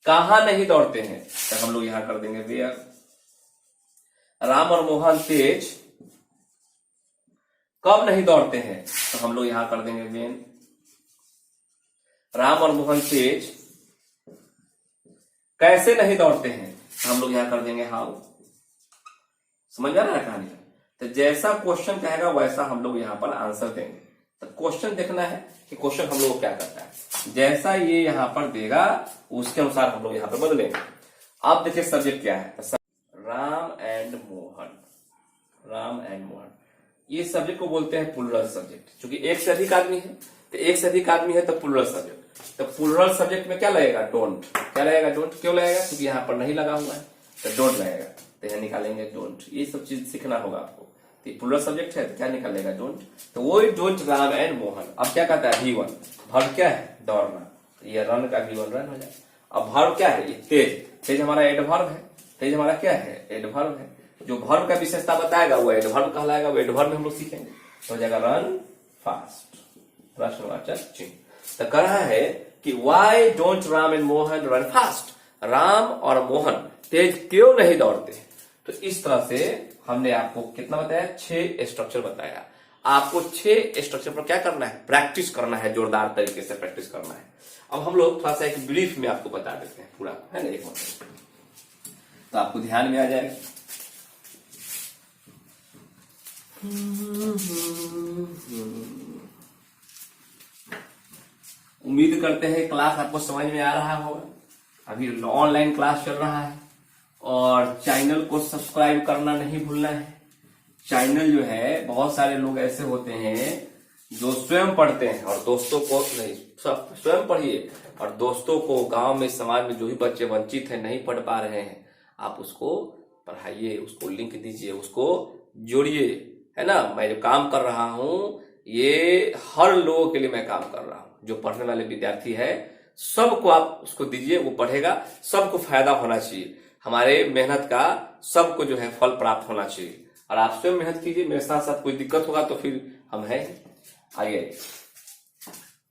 कहां नहीं दौड़ते हैं, तो हम लोग यहां कर देंगे वेयर। राम और मोहन तेज कब नहीं दौड़ते हैं, तो हम लोग यहां कर देंगे वेन। राम और मोहन तेज कैसे नहीं दौड़ते हैं, तो हम लोग यहां कर देंगे हाउ। समझ आ रहा है कहानी। तो जैसा क्वेश्चन कहेगा वैसा हम लोग यहां पर आंसर देंगे। तो क्वेश्चन देखना है कि क्वेश्चन हम लोग क्या करता है, जैसा ये यहां पर देगा उसके अनुसार हम लोग यहां पर बदलेंगे। आप देखिए सब्जेक्ट क्या है, राम एंड मोहन, राम एंड मोहन, ये सब्जेक्ट को बोलते हैं प्लूरल सब्जेक्ट। क्योंकि एक से अधिक आदमी है, तो एक से अधिक आदमी है तो प्लूरल सब्जेक्ट। तो प्लूरल सब्जेक्ट में क्या लगेगा, डोंट। क्या लगेगा, डोंट। क्यों लगेगा, क्योंकि यहाँ पर नहीं लगा हुआ है, तो डोंट लगेगा, तो यहाँ निकालेंगे डोंट। ये सब चीज सीखना होगा आपको। तो प्लूरल सब्जेक्ट है तो क्या निकालेगा, डोंट। तो वो डोंट राम एंड मोहन। अब क्या कहता है, V1 वर्ब क्या है, दौड़ना, तो ये रन का V1 रन हो जाए। अब वर्ब क्या है, ये तेज, तेज हमारा एडवर्ब है, तेज हमारा क्या है, एडवर्ब है। जो वर्ब का विशेषता बताएगा वो एडवर्ब कहलाएगा, वो एडवर्ब में हम लोग सीखेंगे। तो हो जाएगा रन फास्ट, प्रश्नवाचक चिन्ह। तो कह रहा है कि why don't Ram and Mohan run fast, Ram और मोहन तेज क्यों नहीं दौड़ते। तो इस तरह से हमने आपको कितना बताया, 6 स्ट्रक्चर बताया। आपको 6 स्ट्रक्चर पर क्या करना है, प्रैक्टिस करना है, जोरदार तरीके से प्रैक्टिस करना है। अब हम लोग थोड़ा सा एक ब्रीफ में आपको बता देते हैं पूरा, है ना, एक मतलब, तो आपको ध्यान में आ जाएगा। उम्मीद करते हैं क्लास आपको समझ में आ रहा होगा। अभी ऑनलाइन क्लास चल रहा है और चैनल को सब्सक्राइब करना नहीं भूलना है। चैनल जो है, बहुत सारे लोग ऐसे होते हैं जो स्वयं पढ़ते हैं और दोस्तों को नहीं, सब स्वयं पढ़िए और दोस्तों को, गांव में, समाज में जो भी बच्चे वंचित हैं, नहीं पढ़ पा रहे हैं, आप उसको पढ़ाइए, उसको लिंक दीजिए, उसको जोड़िए, है ना। मैं जो काम कर रहा हूं ये हर लोगों के लिए मैं काम कर रहा हूं। जो पढ़ने वाले विद्यार्थी है सबको आप उसको दीजिए, वो पढ़ेगा, सबको फायदा होना चाहिए। हमारे मेहनत का सबको जो है फल प्राप्त होना चाहिए। और आप स्वयं मेहनत कीजिए, मेरे साथ साथ कोई दिक्कत होगा तो फिर हम हैं। आइए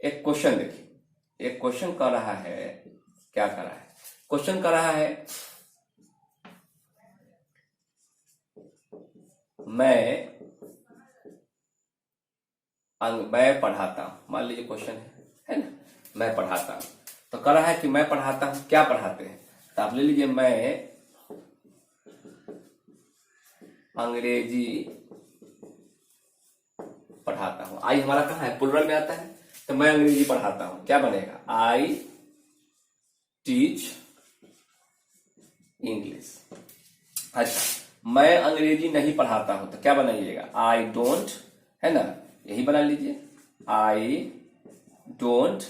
एक क्वेश्चन देखिए, एक क्वेश्चन कर रहा है, क्या कर रहा है, क्वेश्चन कर रहा है मैं पढ़ाता हूं, मान लीजिए क्वेश्चन है, मैं पढ़ाता हूं। तो कह रहा है कि मैं पढ़ाता हूं, क्या पढ़ाते हैं? तो आप ले लीजिए, मैं अंग्रेजी पढ़ाता हूं। आई हमारा कहाँ है? प्लुरल में आता है। तो मैं अंग्रेजी पढ़ाता हूं, क्या बनेगा? आई टीच इंग्लिश। अच्छा, मैं अंग्रेजी नहीं पढ़ाता हूं, तो क्या बनाइएगा? आई डोंट, है ना, यही बना लीजिए, आई डोंट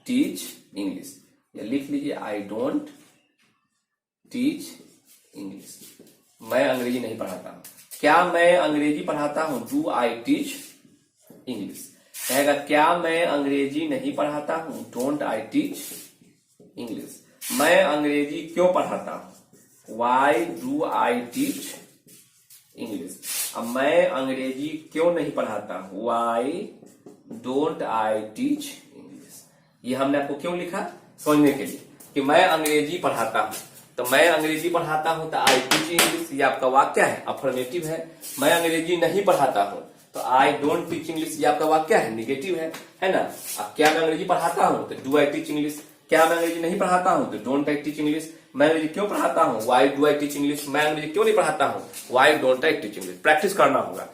टीच इंग्लिश। ये लिख लीजिए, आई डोंट टीच इंग्लिश। मैं अंग्रेजी नहीं पढ़ाता हूं। क्या मैं अंग्रेजी पढ़ाता हूं? Do I teach English. कहेगा क्या मैं अंग्रेजी नहीं पढ़ाता हूं? Don't I teach English. मैं अंग्रेजी क्यों पढ़ाता हूं? Why do I teach English. अब मैं अंग्रेजी क्यों नहीं पढ़ाता हूं? Why don't I teach English. ये हमने आपको क्यों लिखा? समझने के लिए कि मैं अंग्रेजी पढ़ाता हूं। तो मैं अंग्रेजी पढ़ाता हूं तो आई टीच इंग्लिश, ये आपका वाक्य है, अफर्मेटिव है। मैं अंग्रेजी नहीं पढ़ाता हूं तो आई डोंट टीच इंग्लिश, ये आपका वाक्य है, निगेटिव है ना। अब क्या मैं अंग्रेजी पढ़ाता हूं? तो डू आई टीच इंग्लिश। क्या मैं अंग्रेजी नहीं पढ़ाता हूं? तो डोंट आई टीच इंग्लिश। मैं अंग्रेजी क्यों पढ़ाता हूं? Why do I teach English. मैं अंग्रेजी क्यों नहीं पढ़ाता हूं? Why don't I teach English. Practice करना होगा।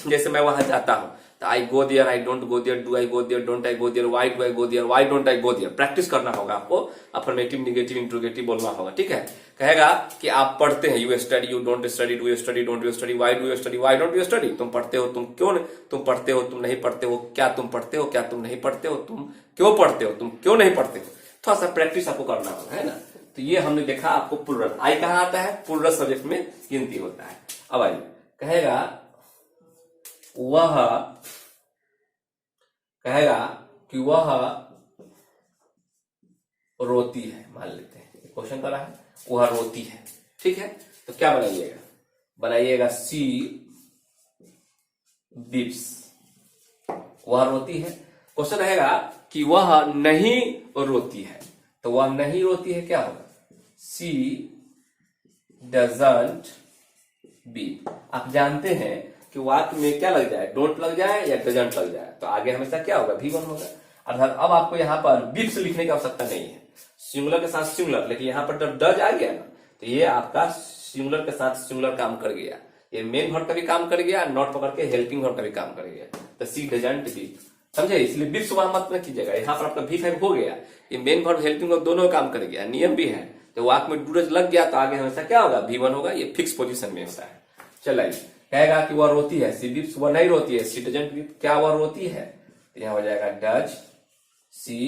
जैसे मैं वहां जाता हूं तो I go there, I don't go there, do I go there, don't I go there, why do I go there, why don't I go there. Practice करना होगा आपको, अफर्मेटिव, निगेटिव, इंट्रोगेटिव बोलना होगा, ठीक है। कहेगा कि आप पढ़ते हैं, you study, you don't study, do you study, don't you study, why do you study, why don't you study. तुम पढ़ते हो, तुम क्यों, तुम पढ़ते हो, तुम नहीं पढ़ते हो, क्या तुम पढ़ते हो, क्या तुम नहीं पढ़ते हो, तुम क्यों पढ़ते हो, तुम क्यों नहीं पढ़ते हो। थोड़ा सा प्रैक्टिस आपको करना होगा, है ना। तो ये हमने देखा आपको प्लुरल। आई कहाँ आता है? प्लुरल सब्जेक्ट में गिनती होता है। अब आइए, कहेगा कि वह रोती है, मान लेते हैं क्वेश्चन कर रहा है, वह रोती है, ठीक है। तो क्या बनाइएगा सी बीप्स। वह रोती है। क्वेश्चन रहेगा कि वह नहीं रोती है, तो वह नहीं रोती है क्या होगा? सी डजंट बीप। आप जानते हैं कि वाक्य में क्या लग जाए? डोंट लग जाए या डजंट लग जाए तो आगे हमेशा क्या होगा? V1 होगा। अर्थात अब आपको यहाँ पर बीप्स लिखने की आवश्यकता नहीं है, सिंगुलर के साथ सिंगुलर। लेकिन यहाँ पर जब डज आ गया ना तो ये आपका सिंगुलर के साथ सिंगुलर काम कर गया, ये मेन वर्ब का भी काम कर गया, नॉट पकड़ के हेल्पिंग वर्ब का भी काम कर गया। तो सी डजंट बीप, समझे। इसलिए बीप्स मत न कीजिएगा। यहाँ पर आपका V5 हो गया, ये मेन वर्ब हेल्पिंग वर्ब दोनों काम कर गया, नियम भी है। तो वाक्य में डूडज लग गया तो आगे हमेशा क्या होगा? V1 होगा। ये फिक्स पोजीशन में होता है। चलिए, कहेगा कि वह रोती है, सी बीप्स। वह नहीं रोती है, सी डजंट बीप। क्या वह रोती है? तो यहाँ हो जाएगा डज सी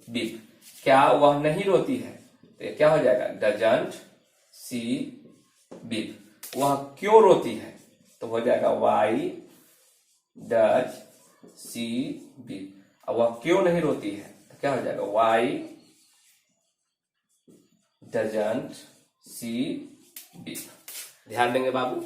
बीप। क्या वह नहीं रोती है? तो ये क्या हो जाएगा? Doesn't see beep. वह क्यों रोती है? तो हो जाएगा वाई डज सी बीप। अब वह क्यों नहीं रोती है? तो क्या हो जाएगा? Why doesn't see beep. ध्यान देंगे बाबू।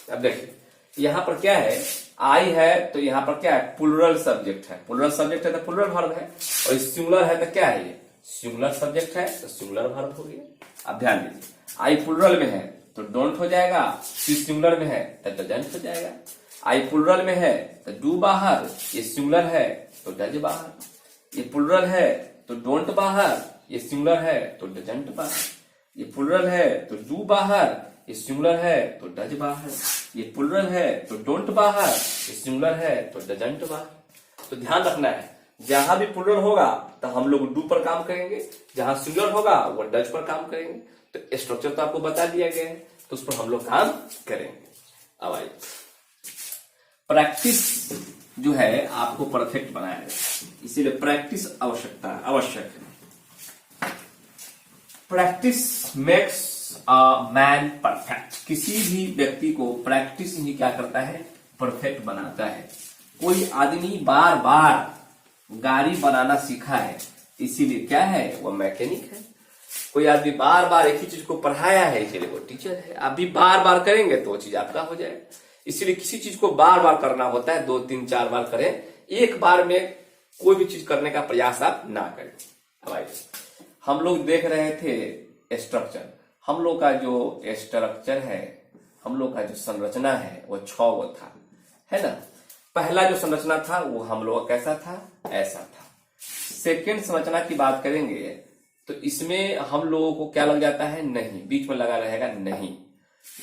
अब देखिए यहां पर क्या है? आई है तो यहां पर क्या है? प्लुरल सब्जेक्ट है। प्लुरल सब्जेक्ट है तो प्लुरल वर्ब है, और सिंगुलर है तो क्या है? ये सिंगुलर सब्जेक्ट है तो सिंगुलर वर्ब हो गया। अब ध्यान दीजिए, आई प्लुरल में है तो डोंट हो जाएगा, सी सिंगुलर में है तो डजंट हो जाएगा। आई प्लुरल में है तो डू बाहर, ये सिंगुलर है तो डज बाहर। ये प्लुरल है तो डोंट बाहर, ये सिंगुलर है तो डजंट बाहर। ये प्लुरल है तो डू बाहर, ये सिंगुलर है तो डज बाहर। ये प्लुरल है तो डोंट बाहर, ये सिंगुलर है तो डजंट बाहर। तो ध्यान रखना है, जहां भी प्लुरल होगा तो हम लोग डू पर काम करेंगे, जहां सिंगुलर होगा वो डज पर काम करेंगे। तो स्ट्रक्चर तो आपको बता दिया गया है, तो उस पर हम लोग काम करेंगे। अब आइए, प्रैक्टिस जो है आपको परफेक्ट बनाएगा, इसीलिए प्रैक्टिस आवश्यक है। Practice makes a man perfect. किसी भी व्यक्ति को प्रैक्टिस ही क्या करता है? परफेक्ट बनाता है। कोई आदमी बार बार गाड़ी बनाना सीखा है, इसीलिए क्या है? वो मैकेनिक है। कोई आदमी बार बार एक ही चीज को पढ़ाया है, इसीलिए वो टीचर है। आप भी बार बार करेंगे तो वो चीज आपका हो जाएगा। इसीलिए किसी चीज को बार बार करना होता है, 2 3 4 बार करें, एक बार में कोई भी चीज करने का प्रयास आप ना करें। अब आइए, हम लोग देख रहे थे स्ट्रक्चर। हम लोग का जो स्ट्रक्चर है, हम लोग का जो संरचना है वो 6 वो था, है ना। पहला जो संरचना था वो हम लोग का कैसा था? ऐसा था। सेकंड संरचना की बात करेंगे तो इसमें हम लोगों को क्या लग जाता है, नहीं, बीच में लगा रहेगा नहीं।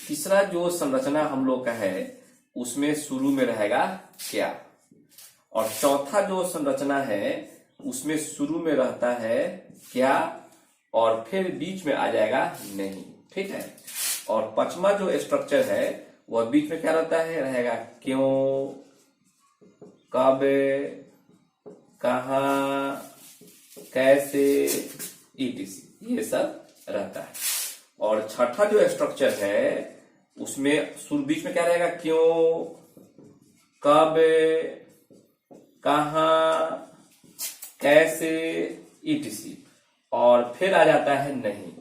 तीसरा जो संरचना हम लोग का है उसमें शुरू में रहेगा क्या, और चौथा जो संरचना है उसमें शुरू में रहता है क्या और फिर बीच में आ जाएगा नहीं, ठीक है। और पांचवा जो स्ट्रक्चर है वह बीच में क्या रहता है, रहेगा क्यों, कब, कहां, कैसे, ईटीसी, ये सब रहता है। और छठा जो स्ट्रक्चर है उसमें शुरू बीच में क्या रहेगा, क्यों, कब, कहां, कैसे, ईटीसी, और फिर आ जाता है नहीं।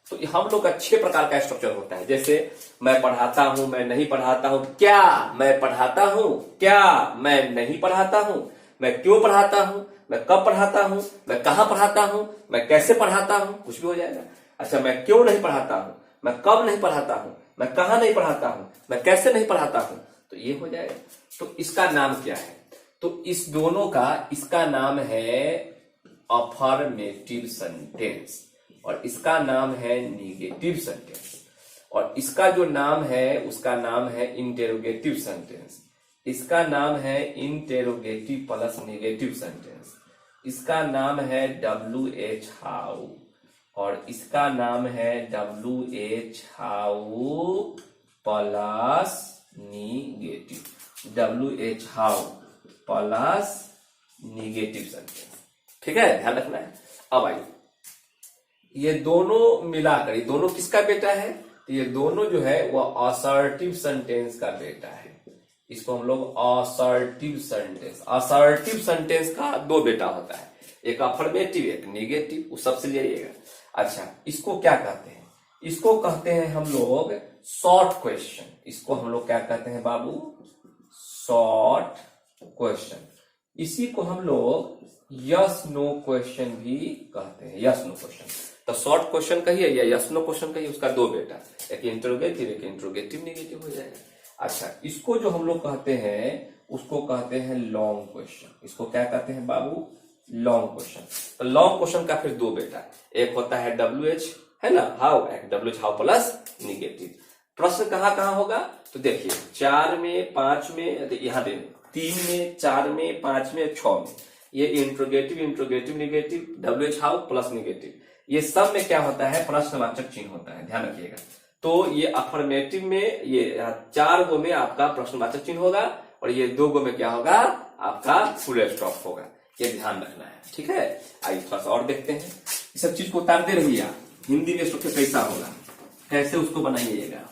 तो हम लोग का 6 प्रकार का स्ट्रक्चर होता है। जैसे मैं पढ़ाता हूं, मैं नहीं पढ़ाता हूं, क्या मैं पढ़ाता हूं, क्या मैं नहीं पढ़ाता हूं, मैं क्यों पढ़ाता हूं, मैं कब पढ़ाता हूं, मैं कहां पढ़ाता हूं, मैं कैसे पढ़ाता हूं, कुछ भी हो जाएगा। अच्छा, मैं क्यों नहीं पढ़ाता हूं, मैं कब नहीं पढ़ाता हूं, मैं कहां नहीं पढ़ाता हूं, मैं कैसे नहीं पढ़ाता हूं, तो ये हो जाएगा। तो इसका नाम क्या है, तो इस दोनों का इसका नाम है अफर्मेटिव सेंटेंस और इसका नाम है निगेटिव सेंटेंस, और इसका जो नाम है उसका नाम है इंटेरोगेटिव सेंटेंस। इसका नाम है इंटेरोगेटिव प्लस नेगेटिव सेंटेंस। इसका नाम है WH हाउ, और इसका नाम है WH how plus negative, WH how plus negative sentence, ठीक है, ध्यान रखना है। अब आइए, ये दोनों मिलाकर, ये दोनों किसका बेटा है, तो ये दोनों जो है वह असर्टिव सेंटेंस का बेटा है। इसको हम लोग असर्टिव सेंटेंस, असर्टिव सेंटेंस का 2 बेटा होता है, एक अफर्मेटिव एक निगेटिव, वो सबसे लिएगा। अच्छा, इसको क्या कहते हैं, इसको कहते हैं हम लोग शॉर्ट क्वेश्चन। इसको हम लोग क्या कहते हैं बाबू, शॉर्ट क्वेश्चन। इसी को हम लोग यस नो क्वेश्चन भी कहते हैं, यस नो क्वेश्चन। तो शॉर्ट क्वेश्चन कहिए या यस नो क्वेश्चन कहिए, उसका 2 बेटा, एक इंट्रोगेटिव एक इंट्रोगेटिव निगेटिव हो जाएगा। अच्छा, इसको जो हम लोग कहते हैं उसको कहते हैं लॉन्ग क्वेश्चन। इसको क्या कहते हैं बाबू, लॉन्ग क्वेश्चन। तो लॉन्ग क्वेश्चन का फिर 2 बेटा, एक होता है WH, है ना, हाउ, एक WH हाउ प्लस निगेटिव। प्रश्न कहाँ कहाँ होगा, तो देखिए 4 में, 5 में, यहाँ पे 3 में, 4 में, 5 में, 6 में, ये interrogative interrogative negative, WH how plus negative, ये सब में क्या होता है, प्रश्नवाचक चिन्ह होता है, ध्यान रखिएगा। तो ये अफर्मेटिव में ये 4 गो में आपका प्रश्नवाचक चिन्ह होगा और ये 2 गो में क्या होगा, आपका फुल स्टॉप होगा, ये ध्यान रखना है, ठीक है। आइए थोड़ा सा और देखते हैं, ये सब चीज को उतारते रहिए आप। हिंदी में स्ट्रक्चर कैसा होगा, कैसे उसको बनाइएगा,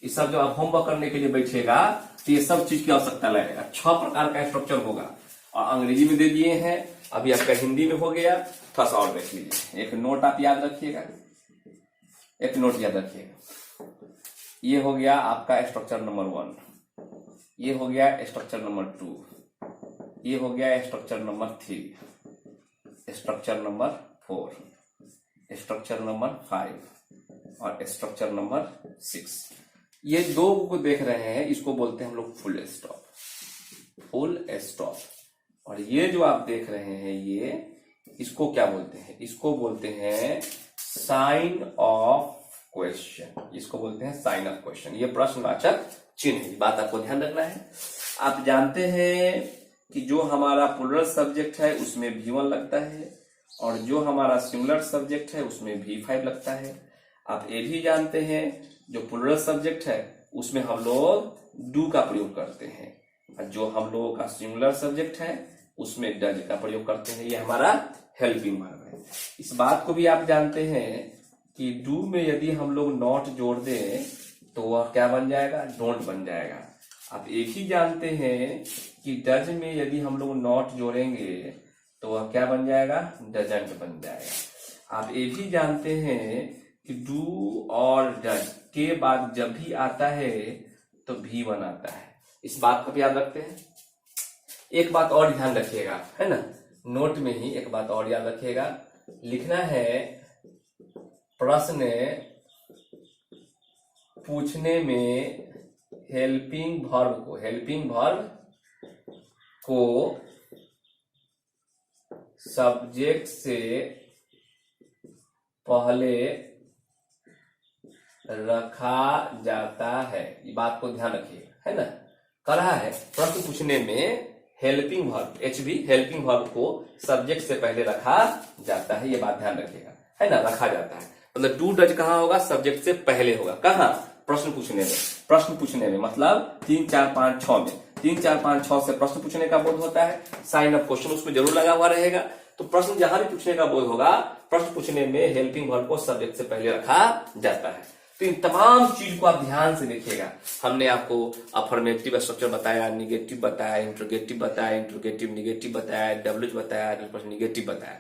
ये सब जो आप होमवर्क करने के लिए बैठेगा तो ये सब चीज की आवश्यकता लगेगा। 6 प्रकार का स्ट्रक्चर होगा और अंग्रेजी में दे दिए हैं, अभी आपका हिंदी में हो गया, थोड़ा सा और देख लीजिए। एक नोट आप याद रखिएगा, एक नोट याद रखिएगा। ये हो गया आपका स्ट्रक्चर नंबर 1, ये हो गया स्ट्रक्चर नंबर 2, ये हो गया structure number 3, structure number 4, structure number 5 और स्ट्रक्चर नंबर 6। ये 2 को देख रहे हैं, इसको बोलते हैं हम लोग फुल स्टॉप, फुल स्टॉप। और ये जो आप देख रहे हैं ये, इसको क्या बोलते हैं, इसको बोलते हैं साइन ऑफ क्वेश्चन, इसको बोलते हैं साइन ऑफ क्वेश्चन। ये प्रश्नवाचक चिन्ह है, बात आपको ध्यान रखना है। आप जानते हैं कि जो हमारा प्लूरल सब्जेक्ट है उसमें V1 लगता है और जो हमारा सिंगुलर सब्जेक्ट है उसमें V5 लगता है। आप ये भी जानते हैं जो प्लूरल सब्जेक्ट है उसमें हम लोग डू का प्रयोग करते हैं और जो हम लोगों का सिंगुलर सब्जेक्ट है उसमें डज का प्रयोग करते हैं। ये हमारा हेल्पिंग वर्ब है। इस बात को भी आप जानते हैं कि डू में यदि हम लोग नॉट जोड़ दें तो वह क्या बन जाएगा, डोंट बन जाएगा। आप ये भी जानते हैं कि डज में यदि हम लोग नॉट जोड़ेंगे तो वह क्या बन जाएगा, डजंट बन जाएगा। आप ये भी जानते हैं कि डू और डज के बाद जब भी आता है तो V1 आता है। इस बात को भी याद रखते हैं। एक बात और ध्यान रखिएगा, है ना, नोट में ही एक बात और याद रखिएगा, लिखना है प्रश्न पूछने में हेल्पिंग वर्ब को सब्जेक्ट से पहले रखा जाता है। ये बात को ध्यान रखिए, है ना। कह रहा है प्रश्न पूछने में helping verb, HV helping verb को सब्जेक्ट से पहले रखा जाता है, ये बात ध्यान रखिएगा, है ना। रखा जाता है मतलब डू डज कहाँ होगा, सब्जेक्ट से पहले होगा। कहाँ, प्रश्न पूछने में। प्रश्न पूछने में मतलब 3, 4, 5, 6 में। 3, 4, 5, 6 से प्रश्न पूछने का बोध होता है, साइन ऑफ क्वेश्चन उसमें जरूर लगा हुआ रहेगा। तो प्रश्न जहां भी पूछने का बोध होगा, प्रश्न पूछने में हेल्पिंग वर्ब को सब्जेक्ट से पहले रखा जाता है। तो इन तमाम चीज को आप ध्यान से देखिएगा। हमने आपको अफर्मेटिव स्ट्रक्चर बताया, निगेटिव बताया, इंट्रोगेटिव बताया, इंट्रोगेटिव निगेटिव बताया, डब्ल्यूएच बताया, निगेटिव बताया।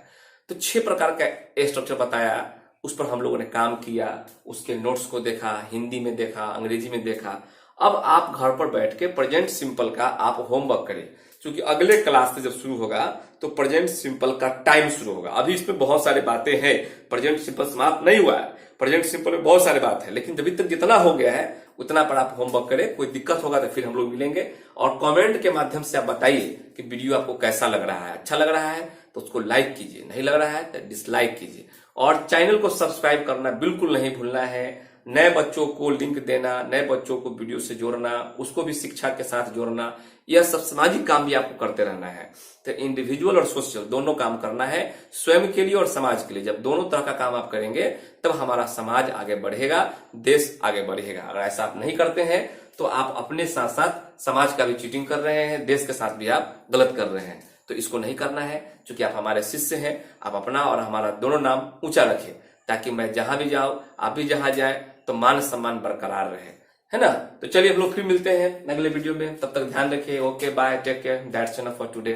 तो 6 प्रकार का स्ट्रक्चर बताया, उस पर हम लोगों ने काम किया, उसके नोट्स को देखा, हिंदी में देखा, अंग्रेजी में देखा। अब आप घर पर बैठ के प्रेजेंट सिंपल का आप होमवर्क करें, क्योंकि अगले क्लास से जब शुरू होगा तो प्रेजेंट सिंपल का टाइम शुरू होगा। अभी इसमें बहुत सारी बातें हैं, प्रेजेंट सिंपल समाप्त नहीं हुआ है, प्रेजेंट सिंपल में बहुत सारी बात है, लेकिन अभी तक जितना हो गया है उतना पर आप होमवर्क करें। कोई दिक्कत होगा तो फिर हम लोग मिलेंगे, और कमेंट के माध्यम से आप बताइए कि वीडियो आपको कैसा लग रहा है। अच्छा लग रहा है तो उसको लाइक कीजिए, नहीं लग रहा है तो डिसलाइक कीजिए, और चैनल को सब्सक्राइब करना बिल्कुल नहीं भूलना है। नए बच्चों को लिंक देना, नए बच्चों को वीडियो से जोड़ना, उसको भी शिक्षा के साथ जोड़ना, यह सब सामाजिक काम भी आपको करते रहना है। तो इंडिविजुअल और सोशल दोनों काम करना है, स्वयं के लिए और समाज के लिए। जब दोनों तरह का काम आप करेंगे तब हमारा समाज आगे बढ़ेगा, देश आगे बढ़ेगा। अगर ऐसा आप नहीं करते हैं तो आप अपने साथ साथ समाज का भी चीटिंग कर रहे हैं, देश के साथ भी आप गलत कर रहे हैं। तो इसको नहीं करना है, क्योंकि आप हमारे शिष्य हैं। आप अपना और हमारा दोनों नाम ऊंचा रखें, ताकि मैं जहां भी जाऊं, आप भी जहां जाए, तो मान सम्मान बरकरार रहे, है ना। तो चलिए हम लोग फिर मिलते हैं अगले वीडियो में, तब तक ध्यान रखिए। Okay bye, take care, that's enough for today,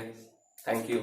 thank you.